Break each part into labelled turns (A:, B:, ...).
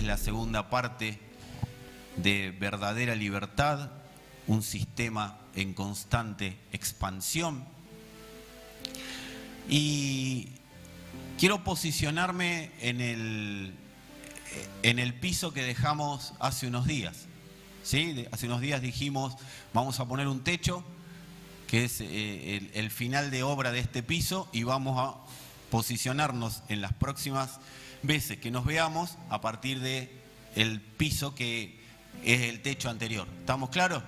A: es la segunda parte de Verdadera Libertad, un sistema en constante expansión. Y quiero posicionarme en el piso que dejamos hace unos días. ¿Sí? Hace unos días dijimos, vamos a poner un techo, que es el final de obra de este piso, y vamos a posicionarnos en las próximas veces que nos veamos a partir del piso que es el techo anterior. ¿Estamos claros?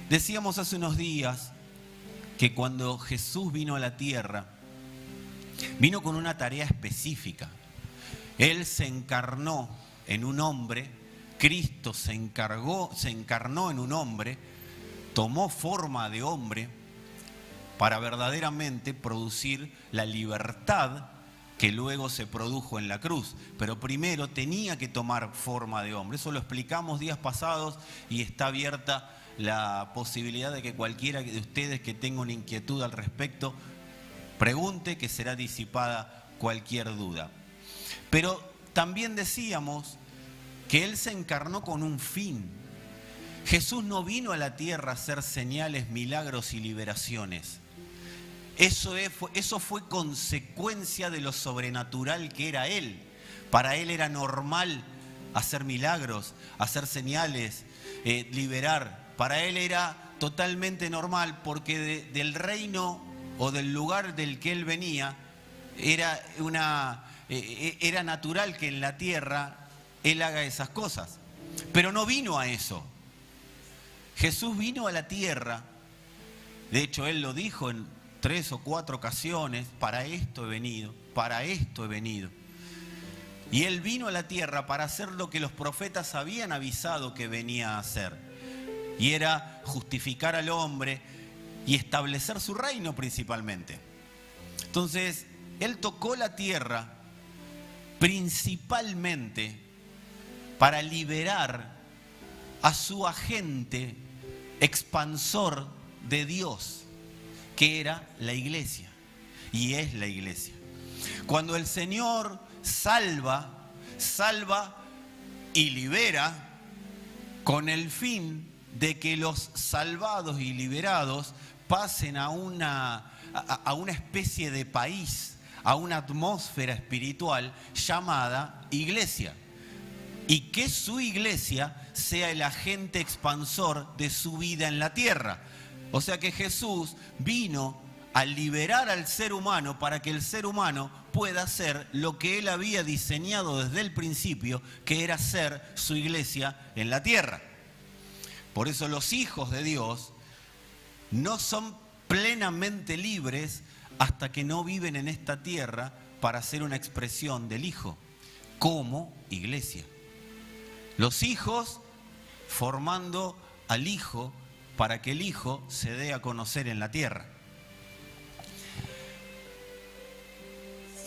A: Decíamos hace unos días que cuando Jesús vino a la tierra, vino con una tarea específica. Él se encarnó en un hombre, Cristo se encarnó en un hombre, tomó forma de hombre para verdaderamente producir la libertad que luego se produjo en la cruz. Pero primero tenía que tomar forma de hombre. Eso lo explicamos días pasados y está abierta la posibilidad de que cualquiera de ustedes que tenga una inquietud al respecto pregunte, que será disipada cualquier duda. Pero también decíamos que Él se encarnó con un fin. Jesús no vino a la tierra a hacer señales, milagros y liberaciones. Eso fue consecuencia de lo sobrenatural que era Él. Para Él era normal hacer milagros, hacer señales, liberar. Para Él era totalmente normal porque del reino o del lugar del que Él venía era natural que en la tierra Él haga esas cosas. Pero no vino a eso. Jesús vino a la tierra, de hecho Él lo dijo en 3 o 4 ocasiones, para esto he venido, para esto he venido. Y Él vino a la tierra para hacer lo que los profetas habían avisado que venía a hacer. Y era justificar al hombre y establecer su reino principalmente. Entonces, Él tocó la tierra principalmente para liberar a su agente expansor de Dios, que era la iglesia, y es la iglesia. Cuando el Señor salva y libera con el fin de que los salvados y liberados pasen a una especie de país, a una atmósfera espiritual llamada iglesia. Y que su iglesia sea el agente expansor de su vida en la tierra. O sea que Jesús vino a liberar al ser humano para que el ser humano pueda hacer lo que Él había diseñado desde el principio, que era ser su iglesia en la tierra. Por eso los hijos de Dios no son plenamente libres hasta que no viven en esta tierra para ser una expresión del Hijo, como iglesia. Los hijos formando al Hijo para que el Hijo se dé a conocer en la tierra.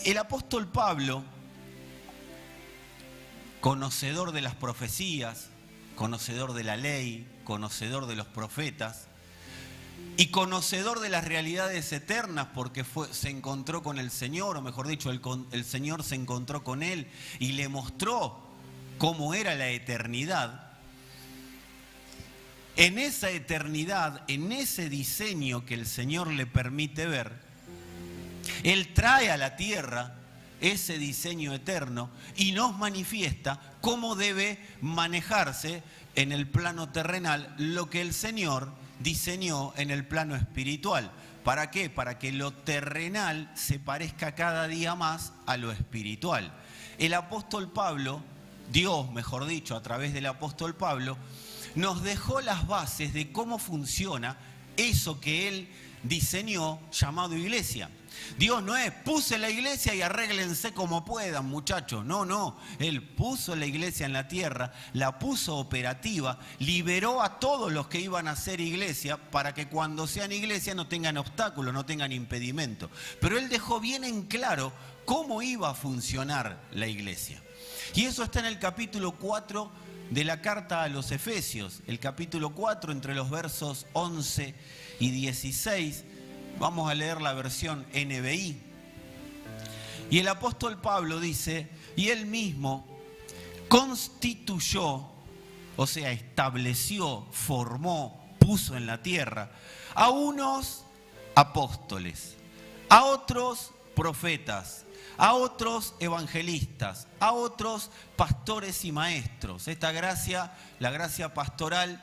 A: El apóstol Pablo, conocedor de las profecías, conocedor de la ley, conocedor de los profetas y conocedor de las realidades eternas, porque se encontró con el Señor, o mejor dicho, el Señor se encontró con él y le mostró cómo era la eternidad. En esa eternidad, en ese diseño que el Señor le permite ver, Él trae a la tierra ese diseño eterno y nos manifiesta cómo debe manejarse en el plano terrenal lo que el Señor diseñó en el plano espiritual. ¿Para qué? Para que lo terrenal se parezca cada día más a lo espiritual. El apóstol Pablo, Dios, mejor dicho, a través del apóstol Pablo, nos dejó las bases de cómo funciona eso que Él diseñó llamado iglesia. Dios no es, puse la iglesia y arréglense como puedan, muchachos. No. Él puso la iglesia en la tierra, la puso operativa, liberó a todos los que iban a ser iglesia para que cuando sean iglesia no tengan obstáculos, no tengan impedimento. Pero Él dejó bien en claro cómo iba a funcionar la iglesia. Y eso está en el capítulo 4 de la carta a los Efesios. El capítulo 4, entre los versos 11 y 16, vamos a leer la versión NBI. Y el apóstol Pablo dice, y Él mismo constituyó, o sea, estableció, formó, puso en la tierra a unos apóstoles, a otros profetas, a otros evangelistas, a otros pastores y maestros. Esta gracia, la gracia pastoral,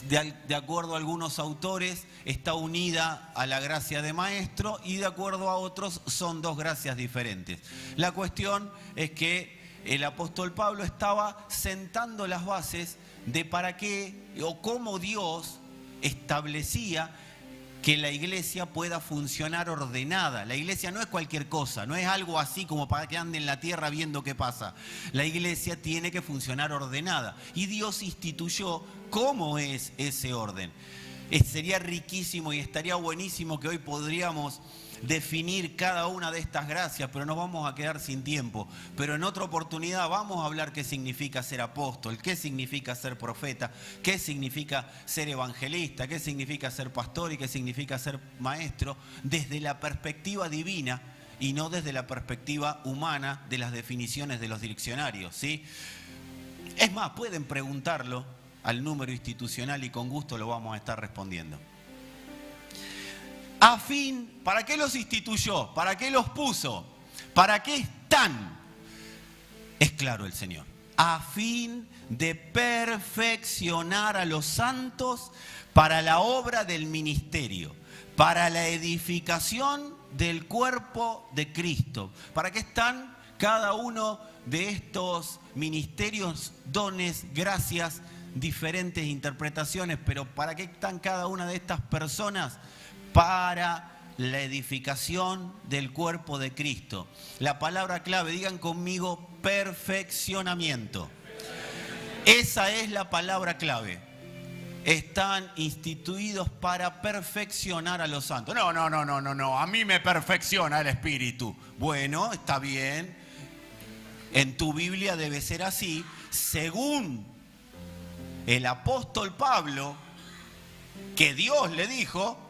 A: de acuerdo a algunos autores, está unida a la gracia de maestro y de acuerdo a otros son dos gracias diferentes. La cuestión es que el apóstol Pablo estaba sentando las bases de para qué o cómo Dios establecía que la iglesia pueda funcionar ordenada. La iglesia no es cualquier cosa, no es algo así como para que ande en la tierra viendo qué pasa. La iglesia tiene que funcionar ordenada y Dios instituyó cómo es ese orden. Sería riquísimo y estaría buenísimo que hoy podríamos definir cada una de estas gracias, pero nos vamos a quedar sin tiempo. Pero en otra oportunidad vamos a hablar qué significa ser apóstol, qué significa ser profeta, qué significa ser evangelista, qué significa ser pastor y qué significa ser maestro desde la perspectiva divina y no desde la perspectiva humana de las definiciones de los diccionarios, ¿sí? Es más, pueden preguntarlo al número institucional y con gusto lo vamos a estar respondiendo. ¿Para qué los instituyó? ¿Para qué los puso? ¿Para qué están? Es claro el Señor. A fin de perfeccionar a los santos para la obra del ministerio, para la edificación del cuerpo de Cristo. ¿Para qué están cada uno de estos ministerios, dones, gracias, diferentes interpretaciones? Pero ¿para qué están cada una de estas personas? Para la edificación del cuerpo de Cristo. La palabra clave, digan conmigo, perfeccionamiento. Esa es la palabra clave. Están instituidos para perfeccionar a los santos. No, a mí me perfecciona el Espíritu. Bueno, está bien. En tu Biblia debe ser así. Según el apóstol Pablo, que Dios le dijo,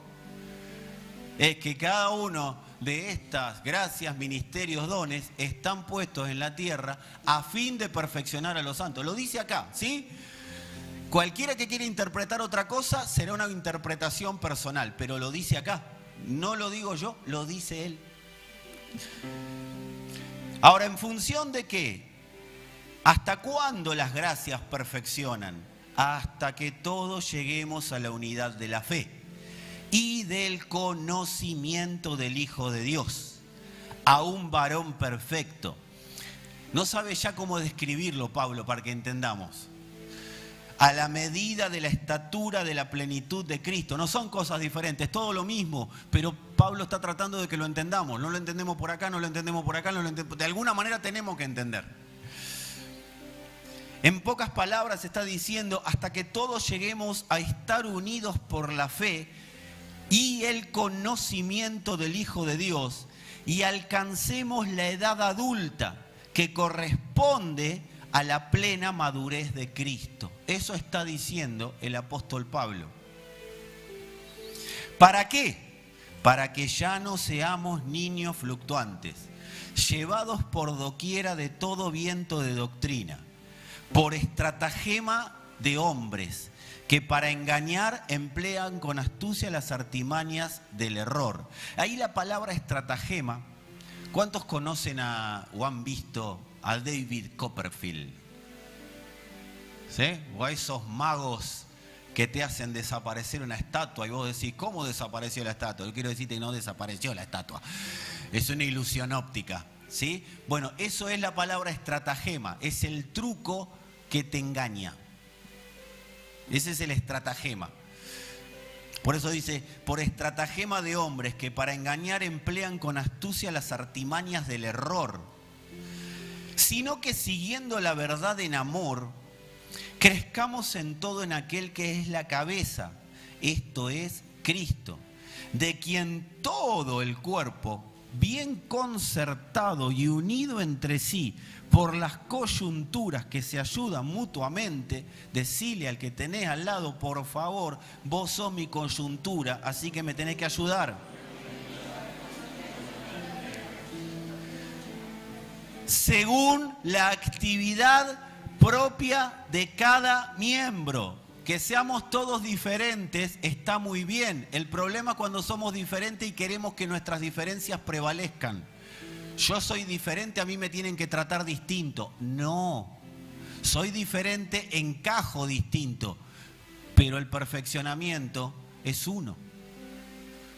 A: es que cada uno de estas gracias, ministerios, dones, están puestos en la tierra a fin de perfeccionar a los santos. Lo dice acá, ¿sí? Cualquiera que quiera interpretar otra cosa será una interpretación personal, pero lo dice acá. No lo digo yo, lo dice él. Ahora, ¿en función de qué? ¿Hasta cuándo las gracias perfeccionan? Hasta que todos lleguemos a la unidad de la fe y del conocimiento del Hijo de Dios, a un varón perfecto. No sabe ya cómo describirlo, Pablo, para que entendamos. A la medida de la estatura de la plenitud de Cristo. No son cosas diferentes, todo lo mismo, pero Pablo está tratando de que lo entendamos. No lo entendemos por acá, no lo entendemos por acá, de alguna manera tenemos que entender. En pocas palabras está diciendo, hasta que todos lleguemos a estar unidos por la fe y el conocimiento del Hijo de Dios y alcancemos la edad adulta que corresponde a la plena madurez de Cristo. Eso está diciendo el apóstol Pablo. ¿Para qué? Para que ya no seamos niños fluctuantes, llevados por doquiera de todo viento de doctrina, por estratagema de hombres, que para engañar emplean con astucia las artimañas del error. Ahí la palabra estratagema, ¿cuántos conocen o han visto a David Copperfield? ¿Sí? O a esos magos que te hacen desaparecer una estatua y vos decís, ¿cómo desapareció la estatua? Yo quiero decirte que no desapareció la estatua. Es una ilusión óptica, ¿sí? Bueno, eso es la palabra estratagema, es el truco que te engaña. Ese es el estratagema. Por eso dice, por estratagema de hombres que para engañar emplean con astucia las artimañas del error, sino que siguiendo la verdad en amor, crezcamos en todo en aquel que es la cabeza, esto es Cristo, de quien todo el cuerpo, bien concertado y unido entre sí por las coyunturas que se ayudan mutuamente, decile al que tenés al lado, por favor, vos sos mi coyuntura, así que me tenés que ayudar. según la actividad propia de cada miembro. Que seamos todos diferentes está muy bien. El problema es cuando somos diferentes y queremos que nuestras diferencias prevalezcan. Yo soy diferente, a mí me tienen que tratar distinto. No, soy diferente, encajo distinto. Pero el perfeccionamiento es uno.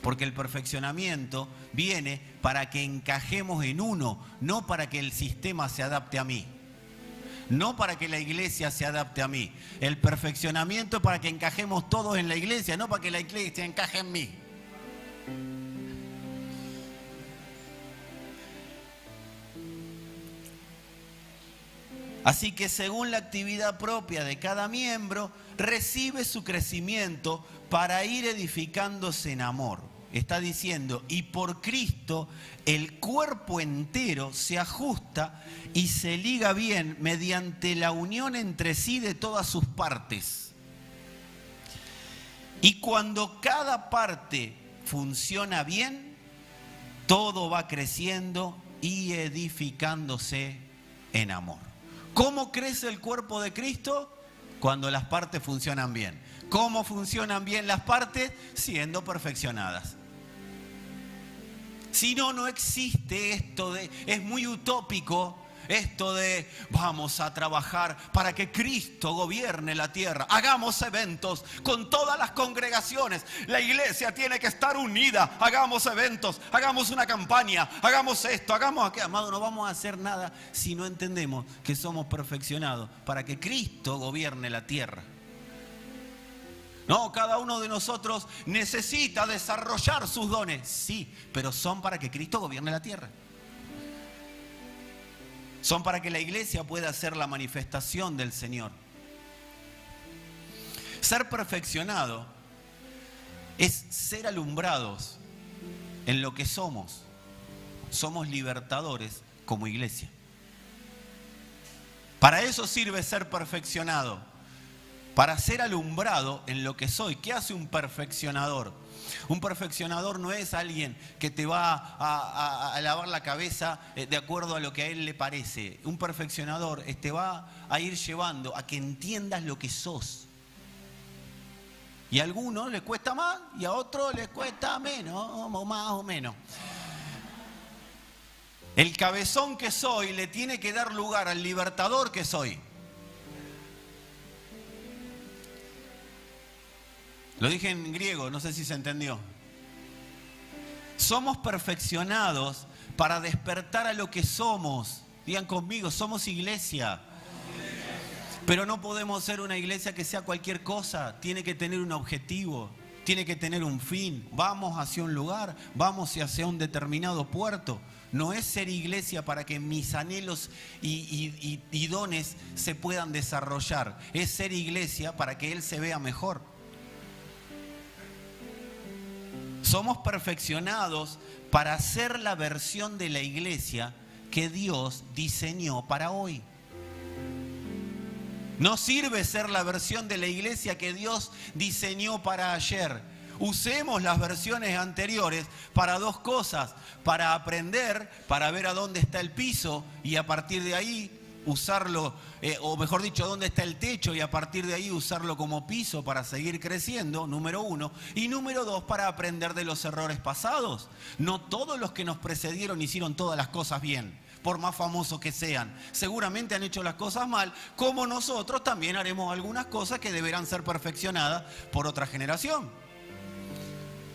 A: Porque el perfeccionamiento viene para que encajemos en uno, no para que el sistema se adapte a mí. No para que la iglesia se adapte a mí. El perfeccionamiento es para que encajemos todos en la iglesia, no para que la iglesia encaje en mí. Así que según la actividad propia de cada miembro, recibe su crecimiento para ir edificándose en amor. Está diciendo, y por Cristo el cuerpo entero se ajusta y se liga bien mediante la unión entre sí de todas sus partes. Y cuando cada parte funciona bien, todo va creciendo y edificándose en amor. ¿Cómo crece el cuerpo de Cristo? Cuando las partes funcionan bien. ¿Cómo funcionan bien las partes? Siendo perfeccionadas. Si no, no existe esto de, es muy utópico esto de vamos a trabajar para que Cristo gobierne la tierra. Hagamos eventos con todas las congregaciones. La iglesia tiene que estar unida. Hagamos eventos, hagamos una campaña, hagamos esto, hagamos aquello. Amado, no vamos a hacer nada si no entendemos que somos perfeccionados para que Cristo gobierne la tierra. No, cada uno de nosotros necesita desarrollar sus dones. Sí, pero son para que Cristo gobierne la tierra. Son para que la iglesia pueda ser la manifestación del Señor. Ser perfeccionado es ser alumbrados en lo que somos. Somos libertadores como iglesia. Para eso sirve ser perfeccionado. Para ser alumbrado en lo que soy. ¿Qué hace un perfeccionador? Un perfeccionador no es alguien que te va a lavar la cabeza de acuerdo a lo que a él le parece. Un perfeccionador te va a ir llevando a que entiendas lo que sos. Y a algunos les cuesta más y a otros les cuesta menos, o más o menos. El cabezón que soy le tiene que dar lugar al libertador que soy. Lo dije en griego, no sé si se entendió. Somos perfeccionados para despertar a lo que somos. Digan conmigo, somos iglesia. Pero no podemos ser una iglesia que sea cualquier cosa. Tiene que tener un objetivo, tiene que tener un fin. Vamos hacia un lugar, vamos hacia un determinado puerto. No es ser iglesia para que mis anhelos y dones se puedan desarrollar. Es ser iglesia para que Él se vea mejor. Somos perfeccionados para ser la versión de la iglesia que Dios diseñó para hoy. No sirve ser la versión de la iglesia que Dios diseñó para ayer. Usemos las versiones anteriores para dos cosas: para aprender, para ver a dónde está el piso y a partir de ahí usarlo, o mejor dicho, dónde está el techo y a partir de ahí usarlo como piso para seguir creciendo, número uno. Y número dos, para aprender de los errores pasados. No todos los que nos precedieron hicieron todas las cosas bien, por más famosos que sean. Seguramente han hecho las cosas mal, como nosotros también haremos algunas cosas que deberán ser perfeccionadas por otra generación.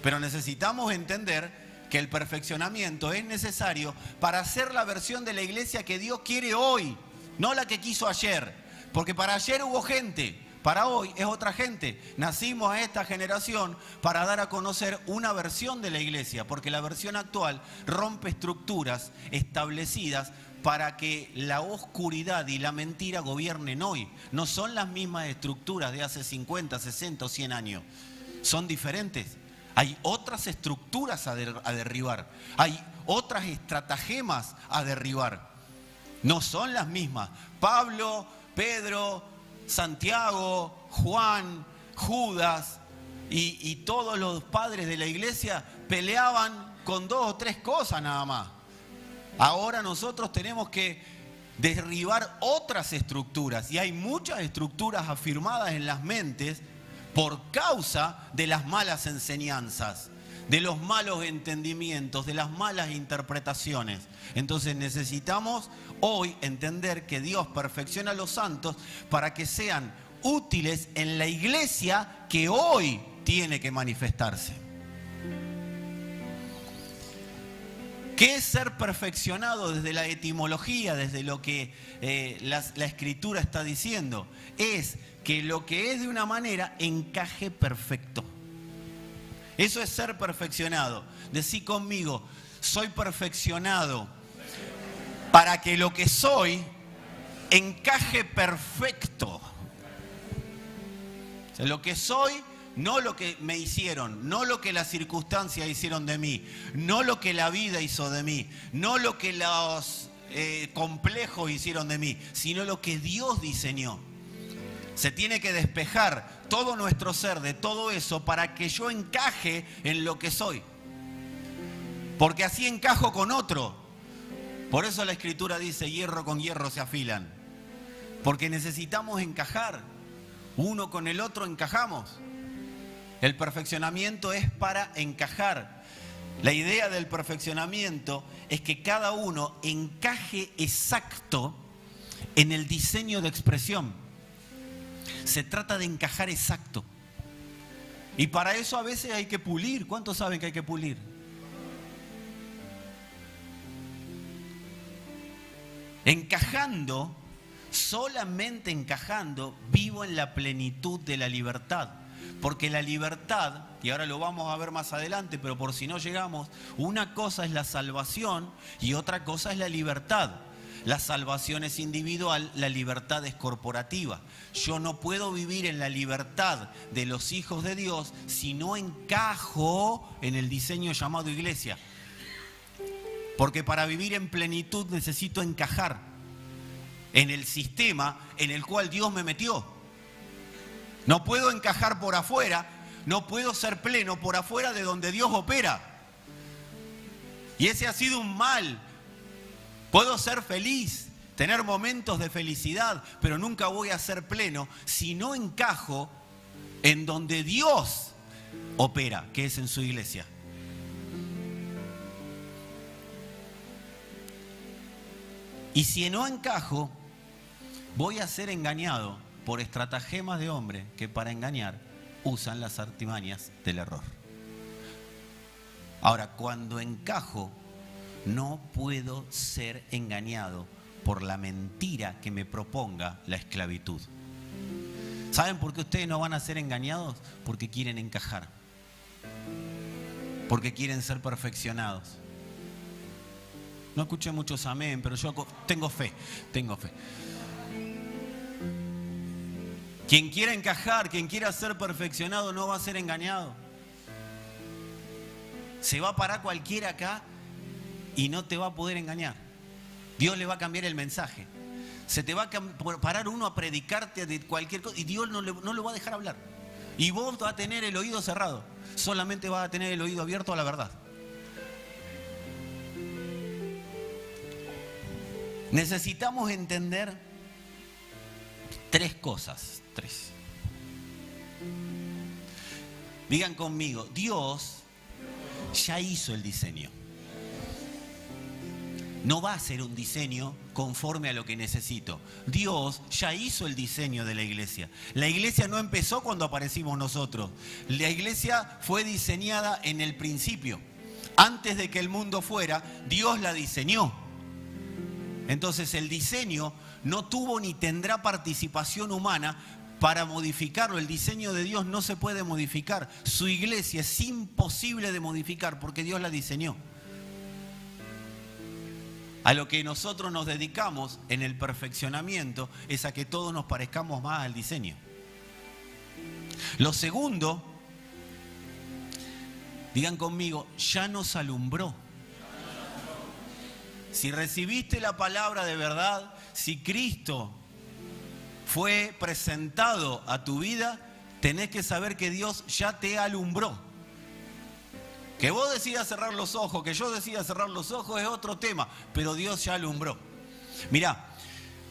A: Pero necesitamos entender que el perfeccionamiento es necesario para ser la versión de la iglesia que Dios quiere hoy. No la que quiso ayer, porque para ayer hubo gente, para hoy es otra gente. Nacimos a esta generación para dar a conocer una versión de la iglesia, porque la versión actual rompe estructuras establecidas para que la oscuridad y la mentira gobiernen hoy. No son las mismas estructuras de hace 50, 60 o 100 años, son diferentes. Hay otras estructuras a derribar, hay otras estratagemas a derribar. No son las mismas. Pablo, Pedro, Santiago, Juan, Judas y todos los padres de la iglesia peleaban con 2 o 3 cosas nada más. Ahora nosotros tenemos que derribar otras estructuras, y hay muchas estructuras afirmadas en las mentes por causa de las malas enseñanzas, de los malos entendimientos, de las malas interpretaciones. Entonces necesitamos hoy entender que Dios perfecciona a los santos para que sean útiles en la iglesia que hoy tiene que manifestarse. ¿Qué es ser perfeccionado desde la etimología, desde lo que la Escritura está diciendo? Es que lo que es de una manera encaje perfecto. Eso es ser perfeccionado. Decí conmigo, soy perfeccionado para que lo que soy encaje perfecto. O sea, lo que soy, no lo que me hicieron, no lo que las circunstancias hicieron de mí, no lo que la vida hizo de mí, no lo que los complejos hicieron de mí, sino lo que Dios diseñó. Se tiene que despejar todo nuestro ser de todo eso para que yo encaje en lo que soy. Porque así encajo con otro. Por eso la Escritura dice, hierro con hierro se afilan. Porque necesitamos encajar. Uno con el otro encajamos. El perfeccionamiento es para encajar. La idea del perfeccionamiento es que cada uno encaje exacto en el diseño de expresión. Se trata de encajar exacto. Y para eso a veces hay que pulir. ¿Cuántos saben que hay que pulir? Encajando, solamente encajando, vivo en la plenitud de la libertad. Porque la libertad, y ahora lo vamos a ver más adelante, pero por si no llegamos, una cosa es la salvación y otra cosa es la libertad. La salvación es individual, la libertad es corporativa. Yo no puedo vivir en la libertad de los hijos de Dios si no encajo en el diseño llamado iglesia. Porque para vivir en plenitud necesito encajar en el sistema en el cual Dios me metió. No puedo encajar por afuera, no puedo ser pleno por afuera de donde Dios opera. Y ese ha sido un mal. Puedo ser feliz, tener momentos de felicidad, pero nunca voy a ser pleno si no encajo en donde Dios opera, que es en su iglesia. Y si no encajo, voy a ser engañado por estratagemas de hombres que para engañar usan las artimañas del error. Ahora, cuando encajo, no puedo ser engañado por la mentira que me proponga la esclavitud. ¿Saben por qué ustedes no van a ser engañados? Porque quieren encajar. Porque quieren ser perfeccionados. No escuché muchos amén, pero yo tengo fe. Quien quiera encajar, quien quiera ser perfeccionado, no va a ser engañado. Se va a parar cualquiera acá y no te va a poder engañar. Dios le va a cambiar el mensaje. Se te va a parar uno a predicarte de cualquier cosa y Dios no lo va a dejar hablar. Y vos vas a tener el oído cerrado. Solamente vas a tener el oído abierto a la verdad. Necesitamos entender tres cosas. Tres. Digan conmigo, Dios ya hizo el diseño. No va a ser un diseño conforme a lo que necesito. Dios ya hizo el diseño de la iglesia. La iglesia no empezó cuando aparecimos nosotros. La iglesia fue diseñada en el principio. Antes de que el mundo fuera, Dios la diseñó. Entonces el diseño no tuvo ni tendrá participación humana para modificarlo. El diseño de Dios no se puede modificar. Su iglesia es imposible de modificar porque Dios la diseñó. A lo que nosotros nos dedicamos en el perfeccionamiento es a que todos nos parezcamos más al diseño. Lo segundo, digan conmigo, ya nos alumbró. Si recibiste la palabra de verdad, si Cristo fue presentado a tu vida, tenés que saber que Dios ya te alumbró. Que vos decidas cerrar los ojos, que yo decida cerrar los ojos es otro tema, pero Dios ya alumbró. Mirá,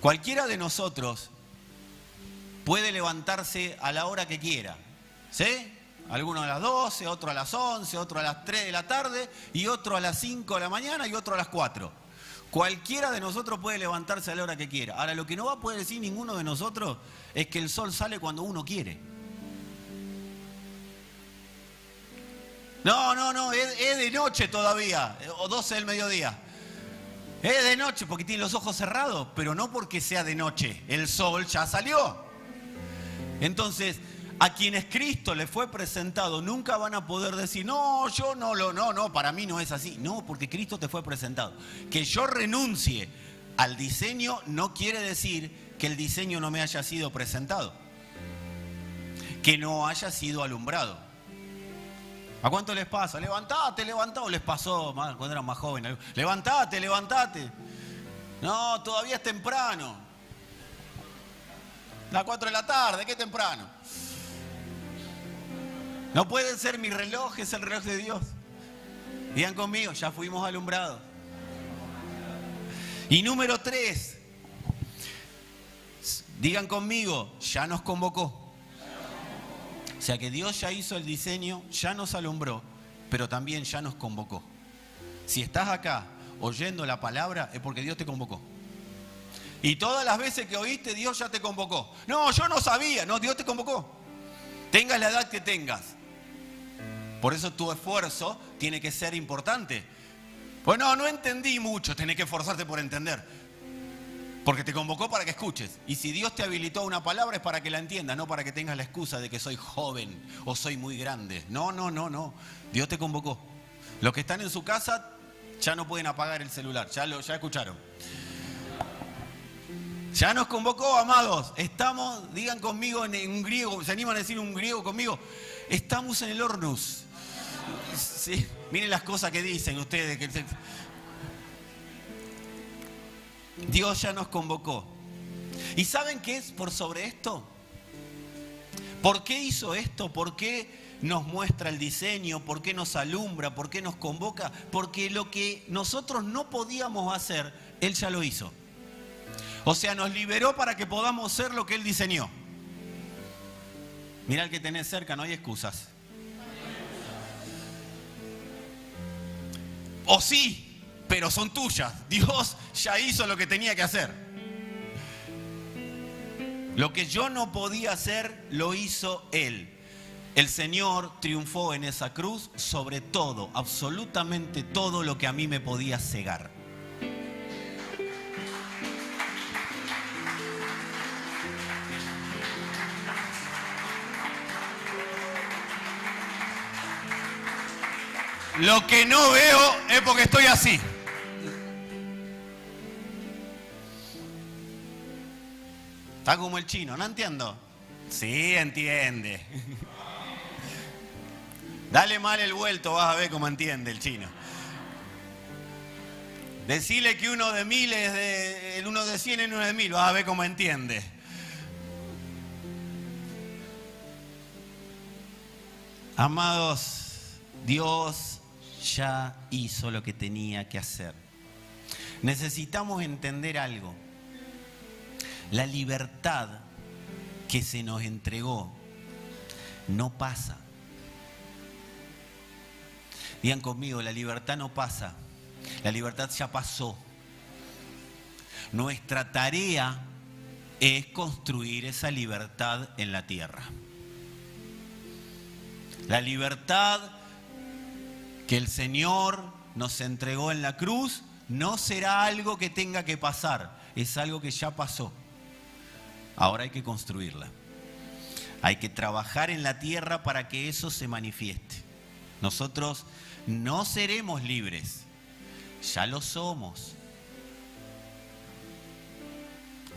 A: cualquiera de nosotros puede levantarse a la hora que quiera, ¿sí? Alguno a las 12, otro a las 11, otro a las 3 de la tarde y otro a las 5 de la mañana y otro a las 4. Cualquiera de nosotros puede levantarse a la hora que quiera. Ahora, lo que no va a poder decir ninguno de nosotros es que el sol sale cuando uno quiere. No, es de noche todavía, o 12 del mediodía. Es de noche porque tiene los ojos cerrados, pero no porque sea de noche. El sol ya salió. Entonces, a quienes Cristo le fue presentado nunca van a poder decir, no, yo no, para mí no es así. No, porque Cristo te fue presentado. Que yo renuncie al diseño no quiere decir que el diseño no me haya sido presentado, que no haya sido alumbrado. ¿A cuánto les pasa? Levantate, o les pasó cuando eran más jóvenes. Levantate. No, todavía es temprano. Las 4 de la tarde, qué temprano. No puede ser mi reloj, es el reloj de Dios. Digan conmigo, ya fuimos alumbrados. Y número 3, digan conmigo, ya nos convocó. O sea que Dios ya hizo el diseño, ya nos alumbró, pero también ya nos convocó. Si estás acá oyendo la palabra es porque Dios te convocó. Y todas las veces que oíste, Dios ya te convocó. No, yo no sabía, no, Dios te convocó. Tengas la edad que tengas. Por eso tu esfuerzo tiene que ser importante. Pues no entendí mucho, tenés que esforzarte por entender. Porque te convocó para que escuches. Y si Dios te habilitó una palabra es para que la entiendas, no para que tengas la excusa de que soy joven o soy muy grande. No. Dios te convocó. Los que están en su casa ya no pueden apagar el celular, ya escucharon. Ya nos convocó, amados. Estamos, digan conmigo en un griego, ¿se animan a decir un griego conmigo? Estamos en el hornus. Sí, miren las cosas que dicen ustedes. Dios ya nos convocó. ¿Y saben qué es por sobre esto? ¿Por qué hizo esto? ¿Por qué nos muestra el diseño? ¿Por qué nos alumbra? ¿Por qué nos convoca? Porque lo que nosotros no podíamos hacer, Él ya lo hizo. O sea, nos liberó para que podamos ser lo que Él diseñó. Mirá al que tenés cerca, no hay excusas. O sí, pero son tuyas. Dios ya hizo lo que tenía que hacer. Lo que yo no podía hacer, lo hizo Él. El Señor triunfó en esa cruz sobre todo, absolutamente todo lo que a mí me podía cegar. Lo que no veo es porque estoy así. Está como el chino, ¿no entiendo? Sí, entiende. Dale mal el vuelto, vas a ver cómo entiende el chino. Decile que uno de mil es el uno de 100 y uno de 1000, vas a ver cómo entiende. Amados, Dios ya hizo lo que tenía que hacer. Necesitamos entender algo. La libertad que se nos entregó no pasa. Digan conmigo, la libertad no pasa. La libertad ya pasó. Nuestra tarea es construir esa libertad en la tierra. La libertad que el Señor nos entregó en la cruz no será algo que tenga que pasar, es algo que ya pasó. Ahora hay que construirla. Hay que trabajar en la tierra para que eso se manifieste. Nosotros no seremos libres, ya lo somos.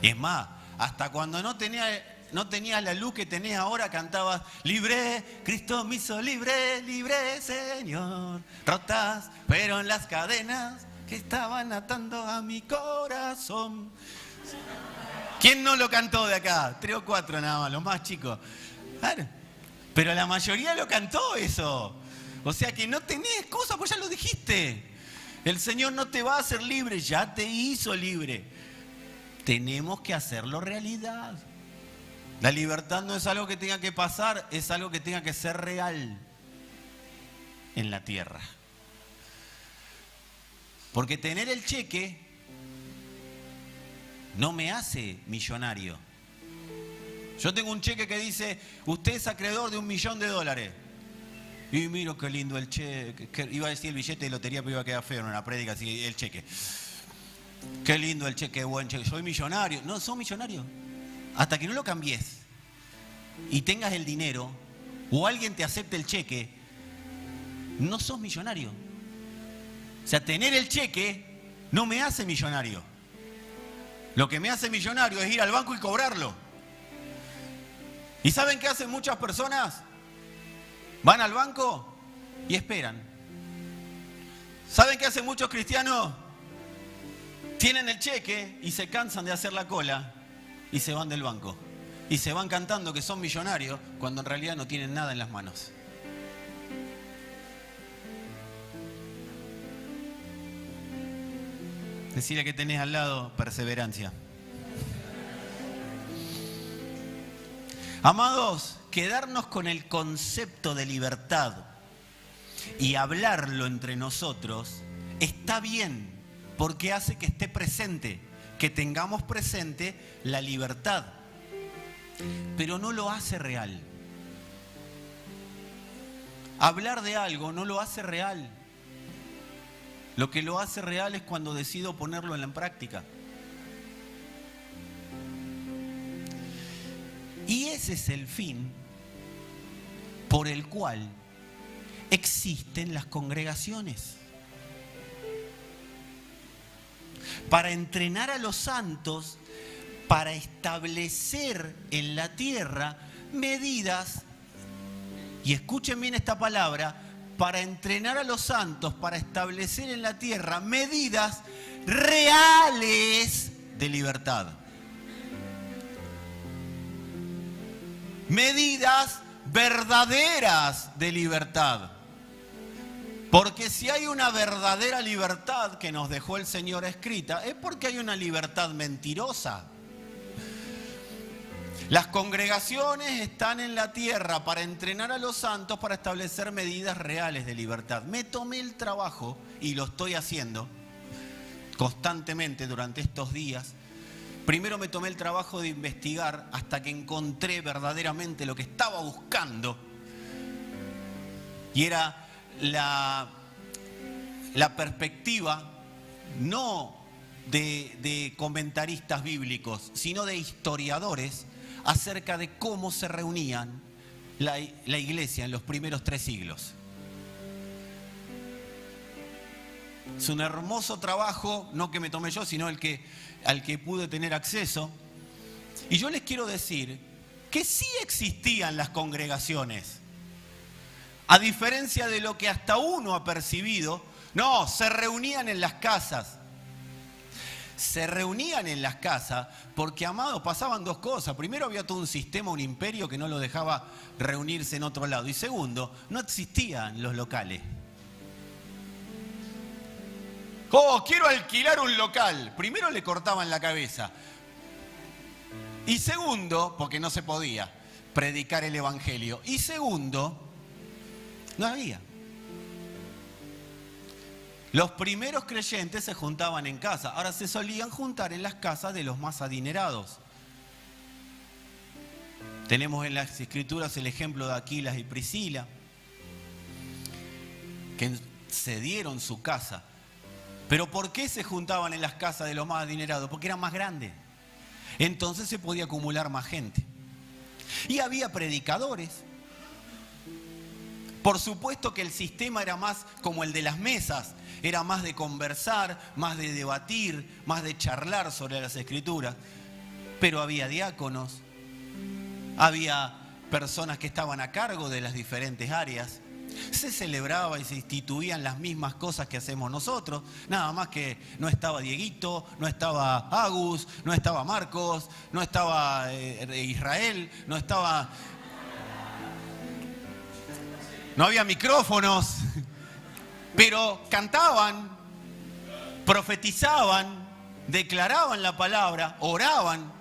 A: Es más, hasta cuando no tenías la luz que tenés ahora, cantabas, libre, Cristo me hizo libre, libre Señor, rotas fueron las cadenas que estaban atando a mi corazón. ¿Quién no lo cantó de acá? 3 o 4 nada más, los más chicos. Claro. Pero la mayoría lo cantó eso. O sea que no tenés excusa, pues ya lo dijiste. El Señor no te va a hacer libre, ya te hizo libre. Tenemos que hacerlo realidad. La libertad no es algo que tenga que pasar, es algo que tenga que ser real en la tierra. Porque tener el cheque no me hace millonario. Yo tengo un cheque que dice, usted es acreedor de $1.000.000. Y miro qué lindo el cheque. Iba a decir el billete de lotería, pero iba a quedar feo en una prédica, así el cheque. Qué lindo el cheque, buen cheque. Soy millonario. No, sos millonario. Hasta que no lo cambies y tengas el dinero, o alguien te acepte el cheque, no sos millonario. O sea, tener el cheque no me hace millonario. Lo que me hace millonario es ir al banco y cobrarlo. ¿Y saben qué hacen muchas personas? Van al banco y esperan. ¿Saben qué hacen muchos cristianos? Tienen el cheque y se cansan de hacer la cola y se van del banco. Y se van cantando que son millonarios cuando en realidad no tienen nada en las manos. Decirle que tenés al lado perseverancia. Amados, quedarnos con el concepto de libertad y hablarlo entre nosotros está bien, porque hace que esté presente, que tengamos presente la libertad, pero no lo hace real. Hablar de algo no lo hace real. Lo que lo hace real es cuando decido ponerlo en la práctica. Y ese es el fin por el cual existen las congregaciones. Para entrenar a los santos, para establecer en la tierra medidas, y escuchen bien esta palabra, para entrenar a los santos, para establecer en la tierra medidas reales de libertad. Medidas verdaderas de libertad. Porque si hay una verdadera libertad que nos dejó el Señor escrita, es porque hay una libertad mentirosa. Las congregaciones están en la tierra para entrenar a los santos, para establecer medidas reales de libertad. Me tomé el trabajo, y lo estoy haciendo constantemente durante estos días. Primero me tomé el trabajo de investigar hasta que encontré verdaderamente lo que estaba buscando. Y era la perspectiva no de comentaristas bíblicos, sino de historiadores acerca de cómo se reunían la iglesia en los primeros 3 siglos. Es un hermoso trabajo, no que me tomé yo, sino al que pude tener acceso. Y yo les quiero decir que sí existían las congregaciones. A diferencia de lo que hasta uno ha percibido, no, se reunían en las casas. Se reunían en las casas porque, amados, pasaban 2 cosas. Primero, había todo un sistema, un imperio que no lo dejaba reunirse en otro lado. Y segundo, no existían los locales. Oh, quiero alquilar un local. Primero le cortaban la cabeza. Y segundo, porque no se podía predicar el evangelio. Y segundo, no había. Los primeros creyentes se juntaban en casa. Ahora se solían juntar en las casas de los más adinerados. Tenemos en las escrituras el ejemplo de Aquilas y Priscila, que cedieron su casa. ¿Pero por qué se juntaban en las casas de los más adinerados? Porque eran más grandes. Entonces se podía acumular más gente. Y había predicadores. Por supuesto que el sistema era más como el de las mesas. Era más de conversar, más de debatir, más de charlar sobre las escrituras. Pero había diáconos, había personas que estaban a cargo de las diferentes áreas. Se celebraba y se instituían las mismas cosas que hacemos nosotros, nada más que no estaba Dieguito, no estaba Agus, no estaba Marcos, no estaba Israel, no estaba no había micrófonos, pero cantaban, profetizaban, declaraban la palabra, oraban,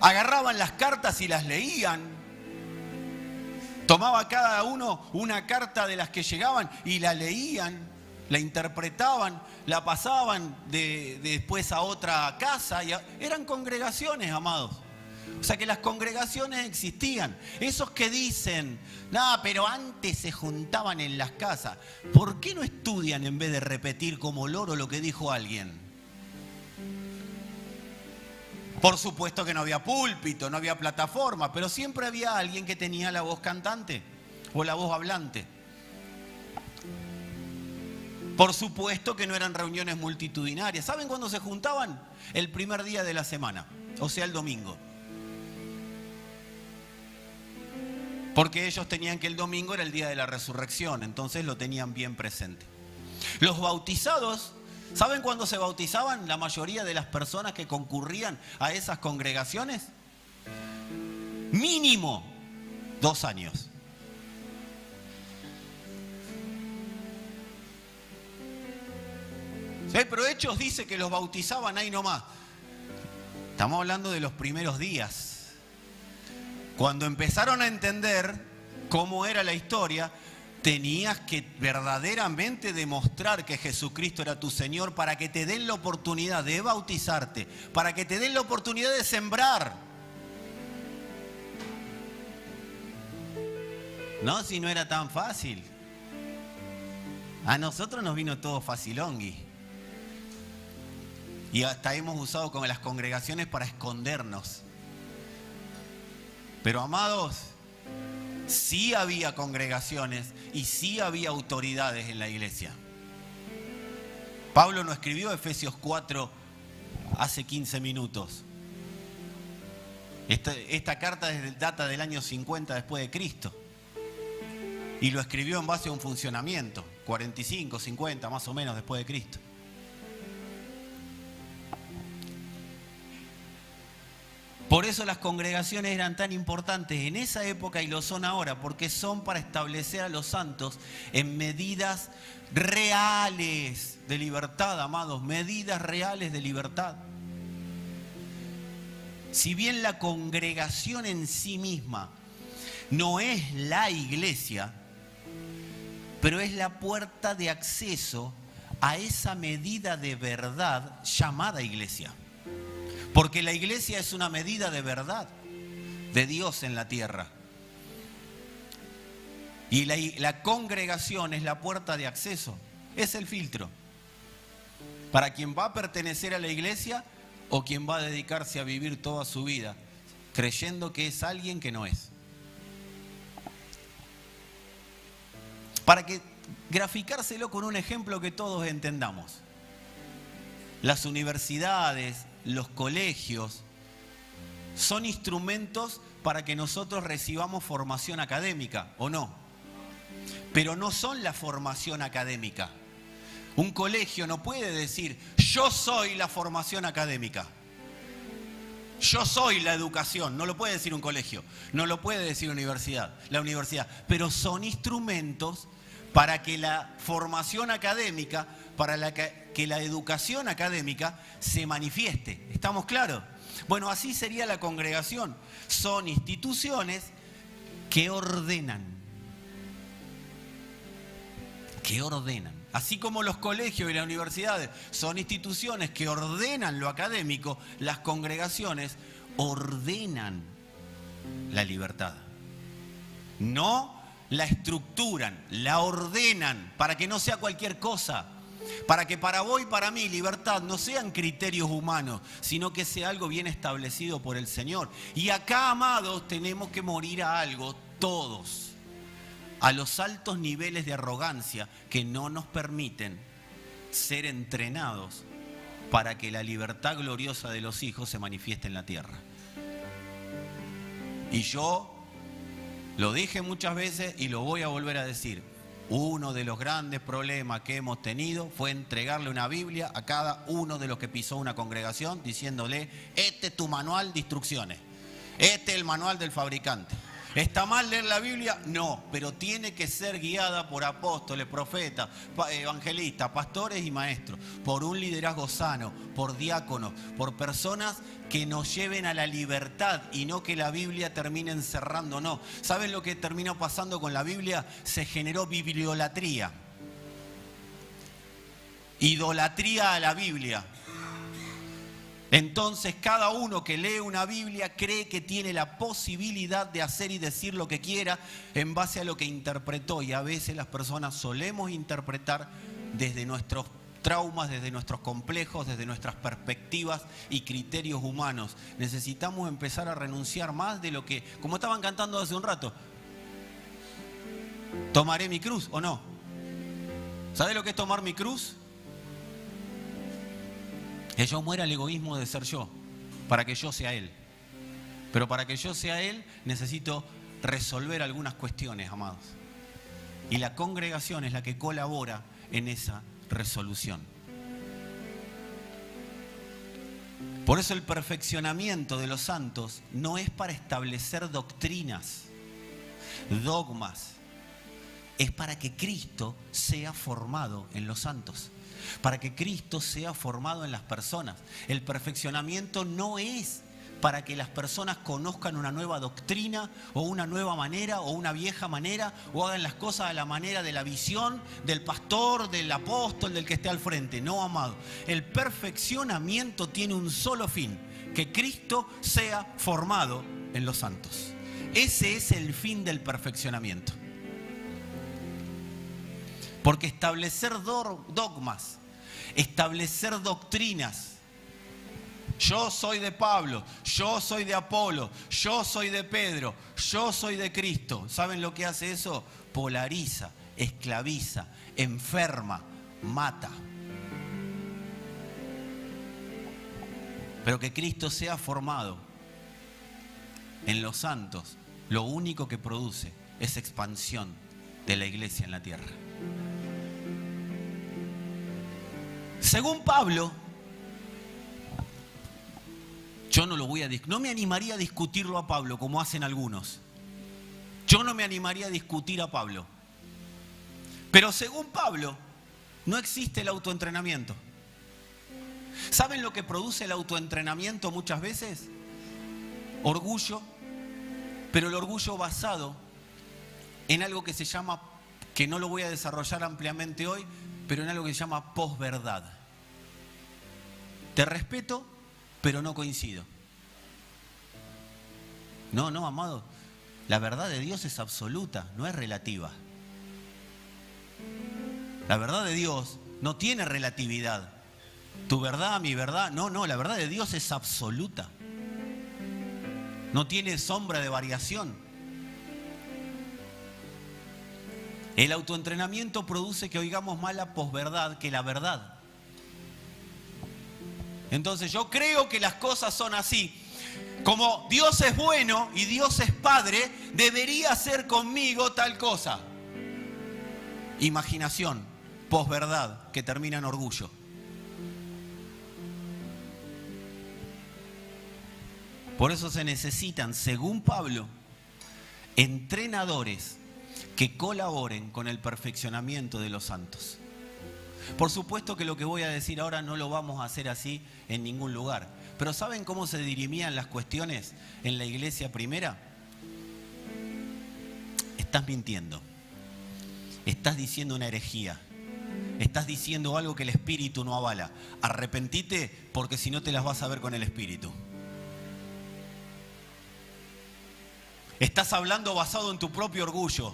A: agarraban las cartas y las leían. Tomaba cada uno una carta de las que llegaban y la leían, la interpretaban, la pasaban después a otra casa. Eran congregaciones, amados. O sea que las congregaciones existían. Esos que dicen, no, pero antes se juntaban en las casas. ¿Por qué no estudian en vez de repetir como loro lo que dijo alguien? Por supuesto que no había púlpito, no había plataforma, pero siempre había alguien que tenía la voz cantante o la voz hablante. Por supuesto que no eran reuniones multitudinarias. ¿Saben cuándo se juntaban? El primer día de la semana, o sea, el domingo. Porque ellos tenían que el domingo era el día de la resurrección, entonces lo tenían bien presente. Los bautizados, ¿saben cuándo se bautizaban la mayoría de las personas que concurrían a esas congregaciones? Mínimo 2 años. ¿Sí? Pero Hechos dice que los bautizaban ahí nomás. Estamos hablando de los primeros días. Cuando empezaron a entender cómo era la historia, tenías que verdaderamente demostrar que Jesucristo era tu Señor para que te den la oportunidad de bautizarte, para que te den la oportunidad de sembrar. No, si no era tan fácil. A nosotros nos vino todo facilongui. Y hasta hemos usado con las congregaciones para escondernos. Pero amados, sí había congregaciones y sí había autoridades en la iglesia. Pablo no escribió Efesios 4 hace 15 minutos. Esta carta data del año 50 después de Cristo. Y lo escribió en base a un funcionamiento, 45, 50 más o menos después de Cristo. Por eso las congregaciones eran tan importantes en esa época y lo son ahora, porque son para establecer a los santos en medidas reales de libertad, amados, medidas reales de libertad. Si bien la congregación en sí misma no es la iglesia, pero es la puerta de acceso a esa medida de verdad llamada iglesia. Porque la iglesia es una medida de verdad de Dios en la tierra. Y la congregación es la puerta de acceso, es el filtro. Para quien va a pertenecer a la iglesia o quien va a dedicarse a vivir toda su vida creyendo que es alguien que no es. Para que graficárselo con un ejemplo que todos entendamos. Las universidades, los colegios, son instrumentos para que nosotros recibamos formación académica, ¿o no? Pero no son la formación académica. Un colegio no puede decir, yo soy la formación académica. Yo soy la educación. No lo puede decir un colegio, no lo puede decir la universidad. Pero son instrumentos para que la formación académica, para que la educación académica se manifieste. ¿Estamos claros? Bueno, así sería la congregación. Son instituciones que ordenan. Así como los colegios y las universidades son instituciones que ordenan lo académico, las congregaciones ordenan la libertad. No la estructuran, la ordenan para que no sea cualquier cosa. Para que para vos y para mí libertad no sean criterios humanos, sino que sea algo bien establecido por el Señor. Y acá, amados, tenemos que morir a algo todos. A los altos niveles de arrogancia que no nos permiten ser entrenados para que la libertad gloriosa de los hijos se manifieste en la tierra. Y yo lo dije muchas veces y lo voy a volver a decir. Uno de los grandes problemas que hemos tenido fue entregarle una Biblia a cada uno de los que pisó una congregación diciéndole, este es tu manual de instrucciones, este es el manual del fabricante. ¿Está mal leer la Biblia? No, pero tiene que ser guiada por apóstoles, profetas, evangelistas, pastores y maestros, por un liderazgo sano, por diáconos, por personas que nos lleven a la libertad y no que la Biblia termine encerrando. No, ¿saben lo que terminó pasando con la Biblia? Se generó bibliolatría, idolatría a la Biblia. Entonces cada uno que lee una Biblia cree que tiene la posibilidad de hacer y decir lo que quiera en base a lo que interpretó. Y a veces las personas solemos interpretar desde nuestros traumas, desde nuestros complejos, desde nuestras perspectivas y criterios humanos. Necesitamos empezar a renunciar más de lo que, como estaban cantando hace un rato, ¿tomaré mi cruz o no? ¿Sabes lo que es tomar mi cruz? Que yo muera el egoísmo de ser yo, para que yo sea Él. Pero para que yo sea Él, necesito resolver algunas cuestiones, amados. Y la congregación es la que colabora en esa resolución. Por eso el perfeccionamiento de los santos no es para establecer doctrinas, dogmas. Es para que Cristo sea formado en los santos. Para que Cristo sea formado en las personas. El perfeccionamiento no es para que las personas conozcan una nueva doctrina o una nueva manera o una vieja manera o hagan las cosas a la manera de la visión del pastor, del apóstol, del que esté al frente. No, amado. El perfeccionamiento tiene un solo fin: que Cristo sea formado en los santos. Ese es el fin del perfeccionamiento. Porque establecer dogmas, establecer doctrinas, yo soy de Pablo, yo soy de Apolo, yo soy de Pedro, yo soy de Cristo. ¿Saben lo que hace eso? Polariza, esclaviza, enferma, mata. Pero que Cristo sea formado en los santos, lo único que produce es expansión de la iglesia en la tierra. Según Pablo, yo no me animaría a discutirlo a Pablo como hacen algunos. Yo no me animaría a discutir a Pablo. Pero según Pablo, no existe el autoentrenamiento. ¿Saben lo que produce el autoentrenamiento muchas veces? Orgullo, pero el orgullo basado en algo que se llama, que no lo voy a desarrollar ampliamente hoy, pero en algo que se llama posverdad. Te respeto, pero no coincido. No, amado. La verdad de Dios es absoluta, no es relativa. La verdad de Dios no tiene relatividad. Tu verdad, mi verdad, no, la verdad de Dios es absoluta. No tiene sombra de variación. El autoentrenamiento produce que oigamos más la posverdad que la verdad. Entonces yo creo que las cosas son así. Como Dios es bueno y Dios es Padre, debería hacer conmigo tal cosa. Imaginación, posverdad, que termina en orgullo. Por eso se necesitan, según Pablo, entrenadores que colaboren con el perfeccionamiento de los santos. Por supuesto que lo que voy a decir ahora no lo vamos a hacer así en ningún lugar. Pero ¿saben cómo se dirimían las cuestiones en la iglesia primera? Estás mintiendo. Estás diciendo una herejía. Estás diciendo algo que el Espíritu no avala. Arrepentite, porque si no te las vas a ver con el Espíritu. Estás hablando basado en tu propio orgullo.